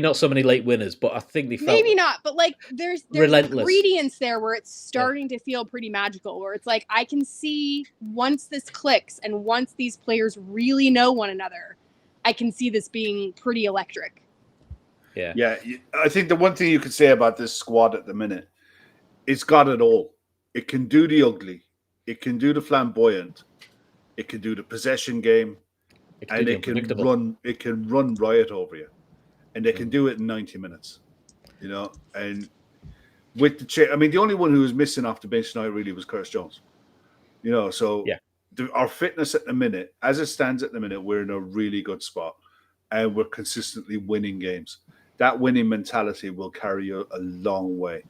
not so many late winners, but I think they felt maybe not, but like there's relentless ingredients there where it's starting to feel pretty magical, where it's like, I can see once this clicks and once these players really know one another, I can see this being pretty electric. Yeah. I think the one thing you could say about this squad at the minute, it's got it all. It can do the ugly, it can do the flamboyant, it can do the possession game, and it can run riot over you, and they can do it in 90 minutes. And with the only one who was missing off the bench tonight really was Curtis Jones. So our fitness at the minute, as it stands at the minute, we're in a really good spot, and we're consistently winning games. That winning mentality will carry you a long way,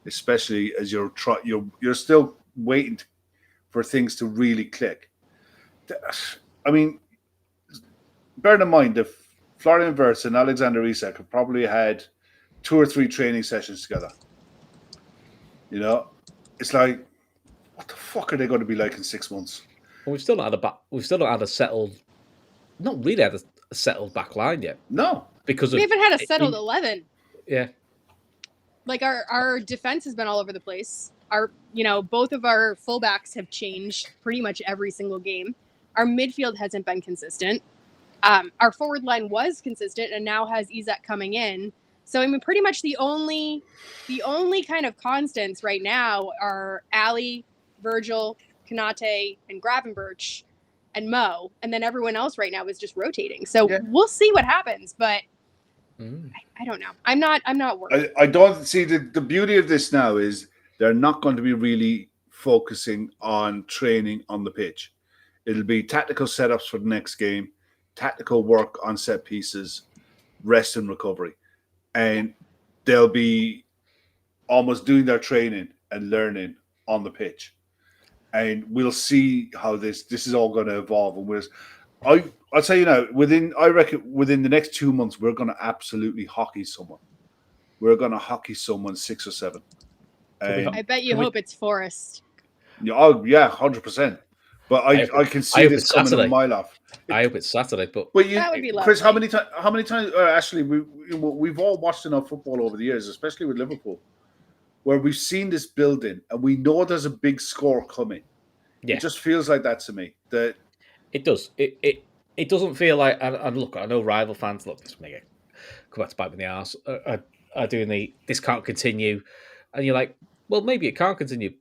especially as you're still waiting for things to really click. I mean, bear in mind that Florian Wirtz and Alexander Isak have probably had 2 or 3 training sessions together. It's like, what the fuck are they going to be like in 6 months? Well, we've still not had a settled back line yet. No, because we haven't had a settled 11. Yeah, like our defense has been all over the place. Both of our fullbacks have changed pretty much every single game. Our midfield hasn't been consistent. Our forward line was consistent and now has Isak coming in. So, I mean, pretty much the only kind of constants right now are Ali, Virgil, Konate, and Gravenberch, and Mo. And then everyone else right now is just rotating. So we'll see what happens. But I don't know. I'm not worried. I don't see the beauty of this now is they're not going to be really focusing on training on the pitch. It'll be tactical setups for the next game, tactical work on set pieces, rest and recovery. And they'll be almost doing their training and learning on the pitch. And we'll see how this is all going to evolve. And I'll tell you now, I reckon within the next 2 months, we're going to absolutely hockey someone. We're going to hockey someone 6 or 7. I bet you hope it's Forrest. Oh, yeah, 100%. But I can see hope this it's coming a Saturday. mile off. I hope it's Saturday, but That would be Chris, lovely. how many times? Actually, we've all watched enough football over the years, especially with Liverpool, where we've seen this building and we know there's a big score coming. yeah, It just feels like that to me. That it does. It doesn't feel like. And look, I know rival fans. Look, this may come back to bite me in the arse. Are doing this can't continue, and you're like, well, maybe it can't continue,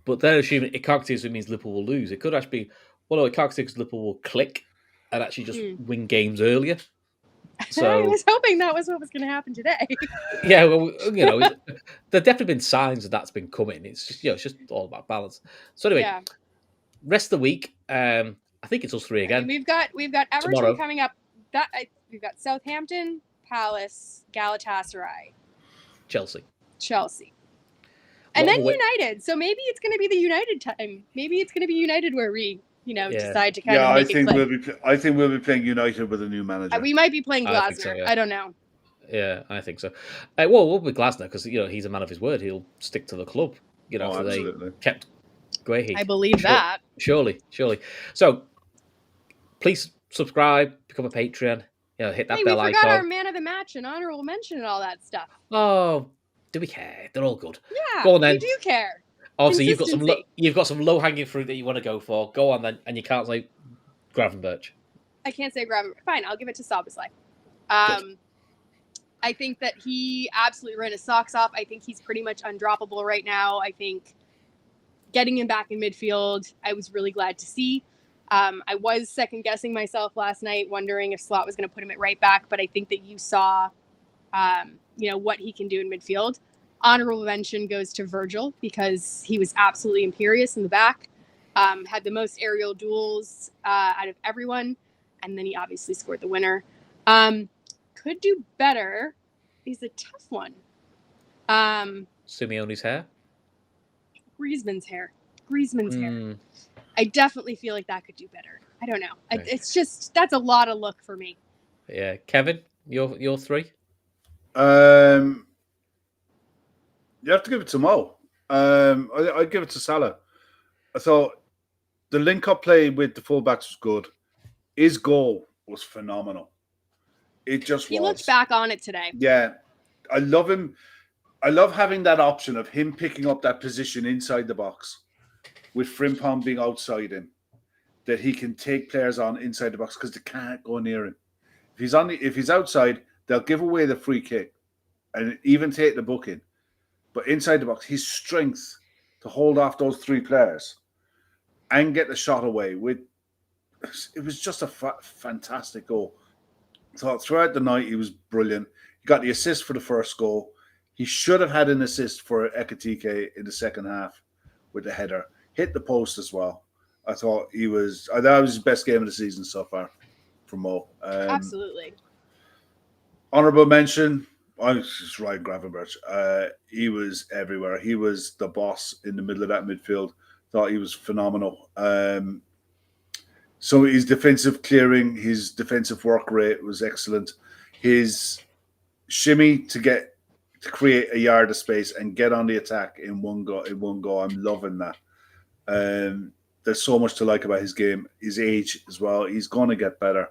but they're assuming it can't continue, so it means Liverpool will lose. It could actually be, well, no, it can't continue because Liverpool will click and actually just win games earlier. So I was hoping that was what was going to happen today. yeah, well, there've definitely been signs that that's been coming. It's just it's just all about balance. So anyway, Yeah. rest of the week. I think it's us three again. I mean, we've got Everton tomorrow. coming up. We've got Southampton, Palace, Galatasaray, Chelsea, and then United. So maybe it's going to be the United time. Maybe it's going to be United where we decide to kind of make it click. I think we'll be playing United with a new manager. We might be playing Glasner. So, yeah. I don't know. Yeah, I think so. Well, we'll be Glasner because he's a man of his word. He'll stick to the club. Absolutely. They kept Guehi. I believe that. Surely. So please subscribe, become a Patreon. Hit that bell icon. We forgot our man of the match and honorable mention and all that stuff. Oh, do we care? They're all good. Yeah, go on then. We do care. Obviously, you've got some low hanging fruit that you want to go for. Go on then, and you can't say Gravenberch. I can't say Gravenberch. Fine, I'll give it to Szoboszlai. I think that he absolutely ran his socks off. I think he's pretty much undroppable right now. I think getting him back in midfield, I was really glad to see. I was second guessing myself last night, wondering if Slot was going to put him at right back, but I think that you saw, what he can do in midfield. Honorable mention goes to Virgil because he was absolutely imperious in the back, had the most aerial duels out of everyone, and then he obviously scored the winner. Could do better. He's a tough one. Simeone's hair? Griezmann's hair. I definitely feel like that could do better. I don't know. Okay. It's just, that's a lot of look for me. Yeah. Kevin, your three? You have to give it to Mo. I'd give it to Salah. I thought the link-up play with the fullbacks was good. His goal was phenomenal. It just he looked back on it today. Yeah. I love him. I love having that option of him picking up that position inside the box with Frimpong being outside him, that he can take players on inside the box because they can't go near him. If he's outside, they'll give away the free kick and even take the booking. But inside the box, his strength to hold off those three players and get the shot away it was just a fantastic goal. So throughout the night, he was brilliant. He got the assist for the first goal. He should have had an assist for Ekitike in the second half with the header. Hit the post as well. I thought that was his best game of the season so far from Mo. Absolutely. Honorable mention, I was just Ryan Gravenberch. He was everywhere. He was the boss in the middle of that midfield. Thought he was phenomenal. So his defensive clearing, his defensive work rate was excellent. His shimmy to create a yard of space and get on the attack in one go. I'm loving that. There's so much to like about his game. His age as well. He's going to get better.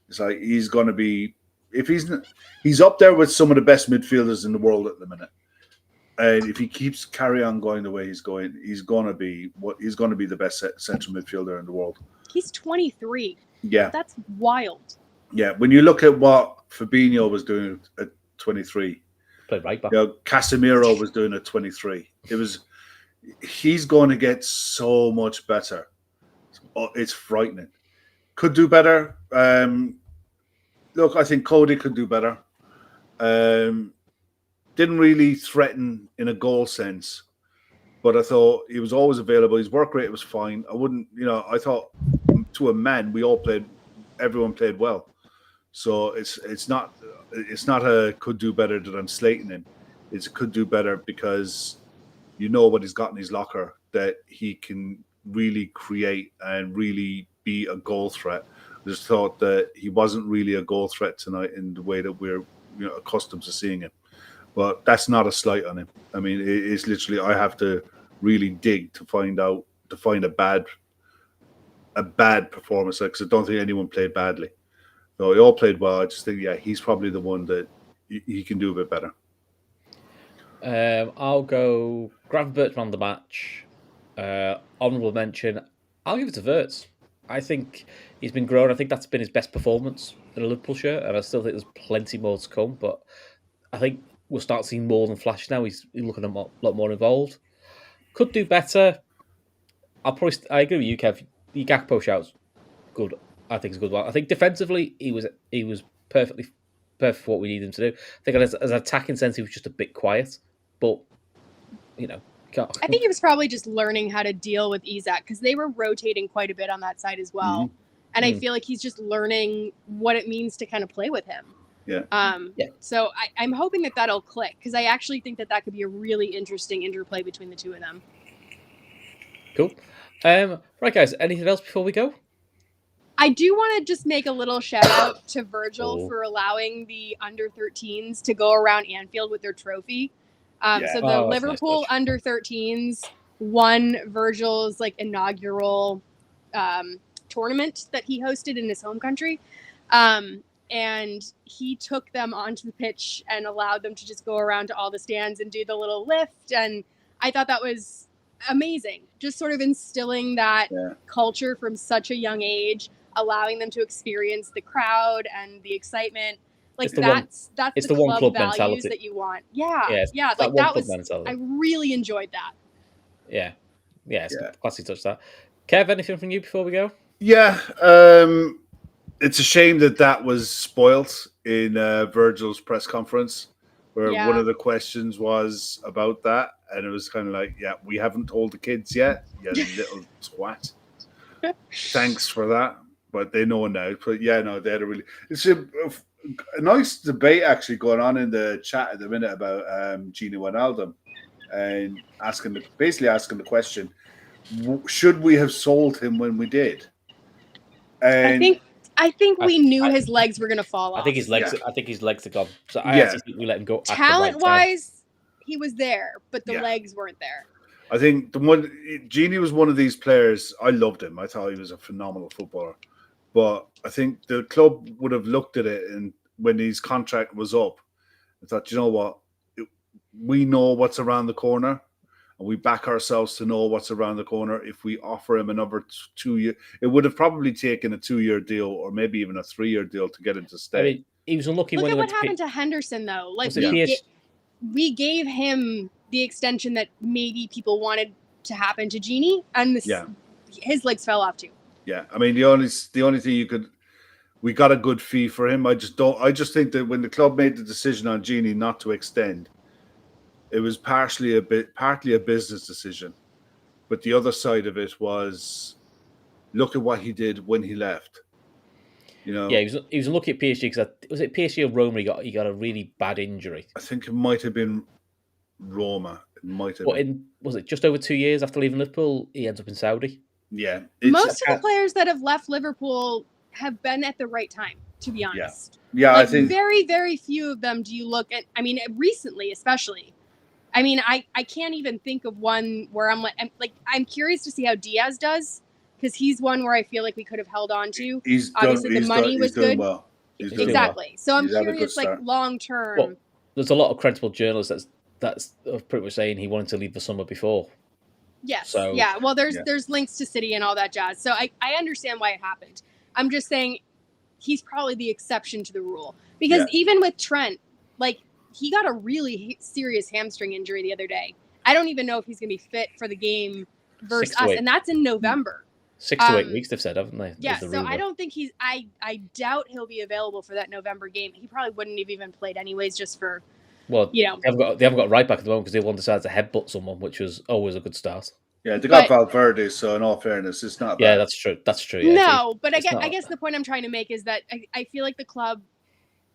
It's like he's going to be. If he's up there with some of the best midfielders in the world at the minute. And if he keeps carry on going the way he's going, he's going to be the best central midfielder in the world. He's 23. Yeah. That's wild. Yeah. When you look at what Fabinho was doing at 23, played right back. Casemiro was doing at 23. He's going to get so much better. It's frightening. Could do better. Look, I think Cody could do better. Didn't really threaten in a goal sense, but I thought he was always available. His work rate was fine. I thought to a man, everyone played well. So it's not a could do better that I'm slating him. It's a could do better because you know what he's got in his locker, that he can really create and really be a goal threat. I just thought that he wasn't really a goal threat tonight in the way that we're accustomed to seeing him. But that's not a slight on him. I mean, it's literally I have to really dig to find a bad a bad performance because I don't think anyone played badly. No, they all played well. I just think, he's probably the one that he can do a bit better. I'll go Gravenberch man of the match. Honourable mention. I'll give it to Wirtz. I think he's been growing. I think that's been his best performance in a Liverpool shirt, and I still think there's plenty more to come. But I think we'll start seeing more than flash now. He's looking a lot more involved. Could do better. I agree with you, Kev. The Gakpo shout's good. I think it's a good one. I think defensively he was perfect for what we need him to do. I think as an attacking sense he was just a bit quiet, but can't. I think he was probably just learning how to deal with Isak because they were rotating quite a bit on that side as well. And I feel like he's just learning what it means to kind of play with him. Yeah. So I'm hoping that that'll click because I actually think that could be a really interesting interplay between the two of them. Cool. Right, guys. Anything else before we go? I do want to just make a little shout out to Virgil for allowing the under-13s to go around Anfield with their trophy. So the Liverpool nice under-13s won Virgil's inaugural tournament that he hosted in his home country. And he took them onto the pitch and allowed them to just go around to all the stands and do the little lift. And I thought that was amazing. Just sort of instilling that culture from such a young age, allowing them to experience the crowd and the excitement. That's the one club values mentality that you want. Yeah. That was mentality. I really enjoyed that. It's classy touch that. Kev, anything from you before we go? Yeah, it's a shame that was spoilt in Virgil's press conference, where one of the questions was about that, and it was kind of like, we haven't told the kids yet, you little twat. Thanks for that, but they know now. But they had it's a nice debate actually going on in the chat at the minute about Gini Wijnaldum, and asking the question, should we have sold him when we did? And I think we knew his legs were going to fall off. I think his legs are gone. So I think we let him go. Talent-wise, he was there, but the legs weren't there. I think Gini was one of these players. I loved him. I thought he was a phenomenal footballer. But I think the club would have looked at it, and when his contract was up, I thought, you know what? We know what's around the corner, and we back ourselves to know what's around the corner. If we offer him another 2 year, it would have probably taken a 2-year deal or maybe even a 3-year deal to get him to stay. I mean, he was unlucky when he went to happened to Henderson, though. We gave him the extension that maybe people wanted to happen to Gini, and his legs fell off too. Yeah, I mean the only thing we got a good fee for him. I just think that when the club made the decision on Gini not to extend, it was partly a business decision, but the other side of it was, look at what he did when he left. He was unlucky at PSG because was it PSG or Roma? He got a really bad injury. I think it might have been Roma. It might have. Was it just over 2 years after leaving Liverpool? He ends up in Saudi. Yeah, most of the players that have left Liverpool have been at the right time. To be honest, I think very, very few of them. Do you look at? I mean, recently, especially. I mean, I can't even think of one where I'm curious to see how Diaz does, because he's one where I feel like we could have held on to. The money was good. Well. Exactly. Well. So I'm curious, long term. Well, there's a lot of credible journalists that's pretty much saying he wanted to leave the summer before. Yes. So, well, there's links to City and all that jazz. So I understand why it happened. I'm just saying he's probably the exception to the rule, because even with Trent, he got a really serious hamstring injury the other day. I don't even know if he's going to be fit for the game versus us, and that's in November. 6 to 8 weeks, they've said, haven't they? Yeah, so I don't think I doubt he'll be available for that November game. He probably wouldn't have even played anyways, just for, they haven't got right back at the moment because they one decided to headbutt someone, which was always a good start. Yeah, they got Valverde, so in all fairness, it's not bad. Yeah, that's true. That's true. Yeah, no, but I guess the point I'm trying to make is that I feel like the club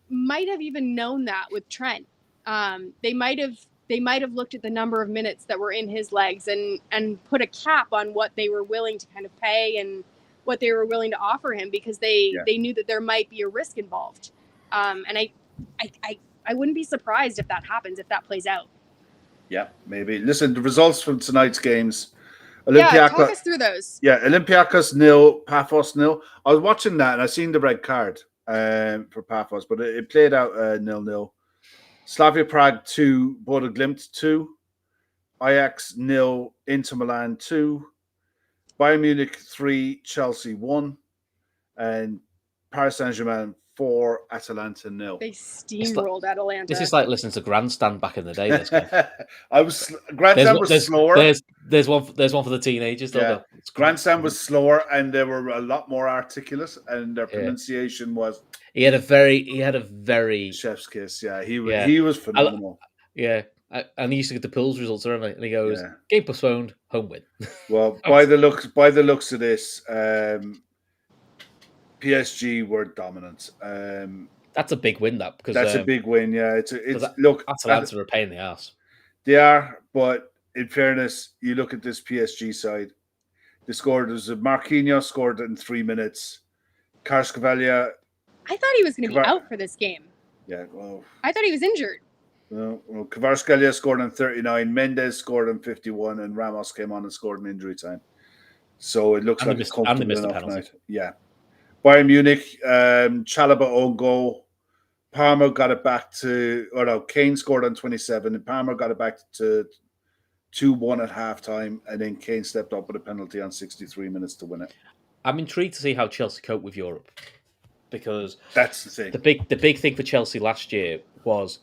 might have even known that with Trent. They might have looked at the number of minutes that were in his legs and put a cap on what they were willing to kind of pay and what they were willing to offer him, because they knew that there might be a risk involved. And I wouldn't be surprised if that happens, if that plays out. Yeah, maybe. Listen, the results from tonight's games Yeah, talk Olympiacos, us through those. yeah, Olympiacos 0, Paphos 0. I was watching that and I seen the red card for Paphos, but it played out 0-0. Slavia Prague 2, Bodo Glimt 2, Ajax 0, Inter Milan 2, Bayern Munich 3, Chelsea 1, and Paris Saint-Germain 4, Atalanta 0. They steamrolled Atalanta. This is like listening to Grandstand back in the day. This Grandstand was slower. There's one for the teenagers. Yeah. Grandstand was slower, and they were a lot more articulate, and their pronunciation was. He had a very chef's kiss. Yeah, he was phenomenal. And he used to get the Pools results, and he goes, "Game postponed, home win." Well, by the looks of this, PSG were dominant. That's a big win, because that's a big win. Yeah, it's look. Atalanta are a pain in the ass. They are, but in fairness, you look at this PSG side. They scored. Marquinhos scored in 3 minutes. Kvaratskhelia. I thought he was going to be out for this game. Yeah, well, I thought he was injured. Well, Kvaratskhelia scored in 39. Mendes scored in 51, and Ramos came on and scored in injury time. So it looks like a comfortable enough night. Yeah. Bayern Munich, Chalobah own goal. Palmer got it back to, Kane scored on 27, and Palmer got it back to 2-1 at halftime, and then Kane stepped up with a penalty on 63 minutes to win it. I'm intrigued to see how Chelsea cope with Europe, because that's the thing. The big thing for Chelsea last year was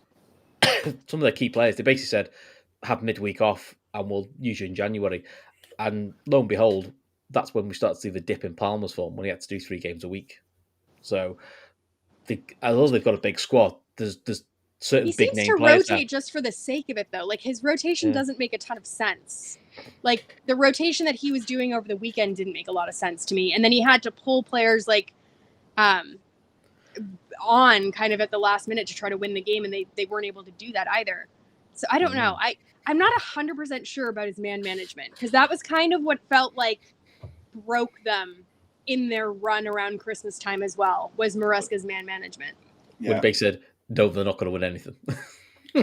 some of their key players. They basically said, have midweek off, and we'll use you in January. And lo and behold, that's when we start to see the dip in Palmer's form, when he had to do 3 games a week. So, although they've got a big squad, there's certain big name players. He seems to rotate just for the sake of it, though. Like, his rotation doesn't make a ton of sense. Like, the rotation that he was doing over the weekend didn't make a lot of sense to me. And then he had to pull players like on kind of at the last minute to try to win the game, and they weren't able to do that either. So I don't know. I'm not 100% sure about his man management, because that was kind of what felt like broke them in their run around Christmas time as well, was Maresca's man management. Yeah. When they said, no, they're not going to win anything.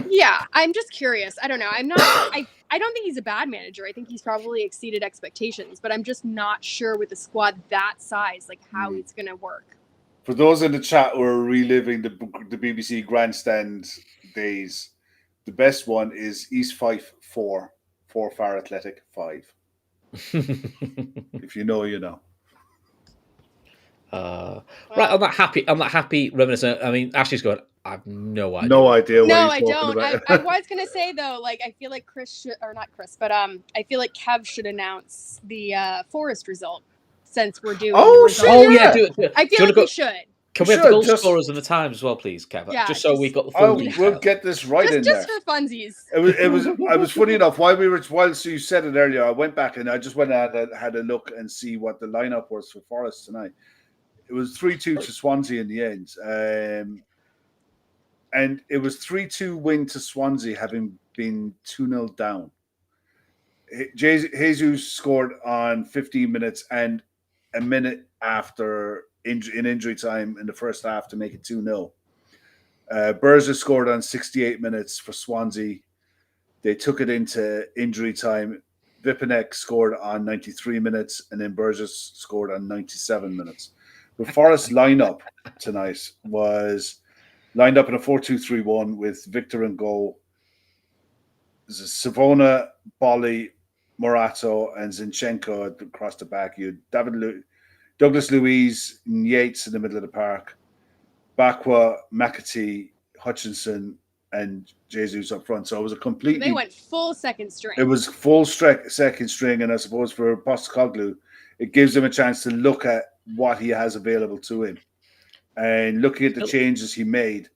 Yeah, I'm just curious. I don't know. I don't think he's a bad manager. I think he's probably exceeded expectations, but I'm just not sure with a squad that size, like how it's going to work. For those in the chat who are reliving the BBC Grandstand days, the best one is East Fife 4, Far Athletic 5. If you know, you know. Right, on that happy reminiscent. I mean, Ashley's going, I have no idea. No idea what no, he's talking I don't. About. I was going to say, though, like, I feel like Chris should, or not Chris, but I feel like Kev should announce the Forest result, since we're doing the result. Oh, yeah, do it. I feel like we should. Can we have the goal scorers and the times as well, please, Kev? Yeah, just so we've got the full detail. We'll get this right in there. Just for funsies. It was. I was funny enough. While you said it earlier, I went back and I just went and had a look and see what the lineup was for Forest tonight. It was 3-2 to Swansea in the end, and it was 3-2 win to Swansea, having been 2-0 down. Jesus scored on 15 minutes and a minute after in injury time in the first half to make it 2-0. Berger scored on 68 minutes for Swansea. They took it into injury time. Vipanek scored on 93 minutes, and then Berger scored on 97 minutes. The Forest lineup tonight was lined up in a 4-2-3-1 with Victor in goal, Savona, Bolly, Morato, and Zinchenko across the back. You had Douglas Luiz and Yates in the middle of the park, Bakwa, McAtee, Hutchinson, and Jesus up front. So it was a completely... They went full second string. It was full second string, and I suppose for Postecoglou, it gives him a chance to look at what he has available to him. And looking at the changes he made,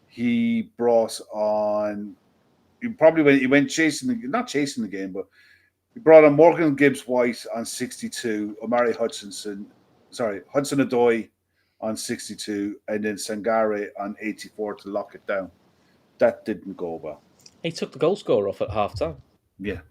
he brought on... He went chasing... Not chasing the game, but he brought on Morgan Gibbs-White on 62, Hudson Odoi on 62, and then Sangare on 84 to lock it down. That didn't go well. He took the goal scorer off at half time. Yeah.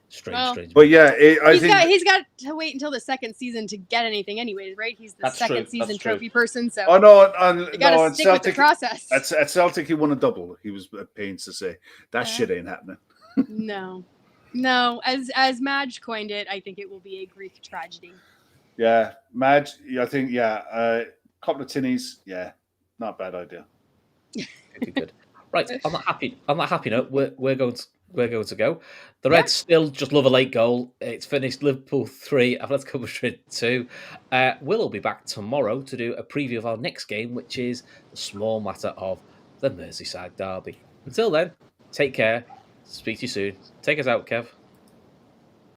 Strange. But yeah, he's got to wait until the second season to get anything anyways, right? He's the second season trophy person, so you got to stick with the process. At Celtic, he won a double. He was at pains to say, that shit ain't happening. No. No, as Madge coined it, I think it will be a Greek tragedy. Yeah, Madge, I think, a couple of tinnies, not a bad idea. Good. Right, on that happy note, we're going to go. The Reds still just love a late goal. It's finished Liverpool 3, Atletico Madrid 2. We'll be back tomorrow to do a preview of our next game, which is the small matter of the Merseyside derby. Until then, take care. Speak to you soon. Take us out, Kev.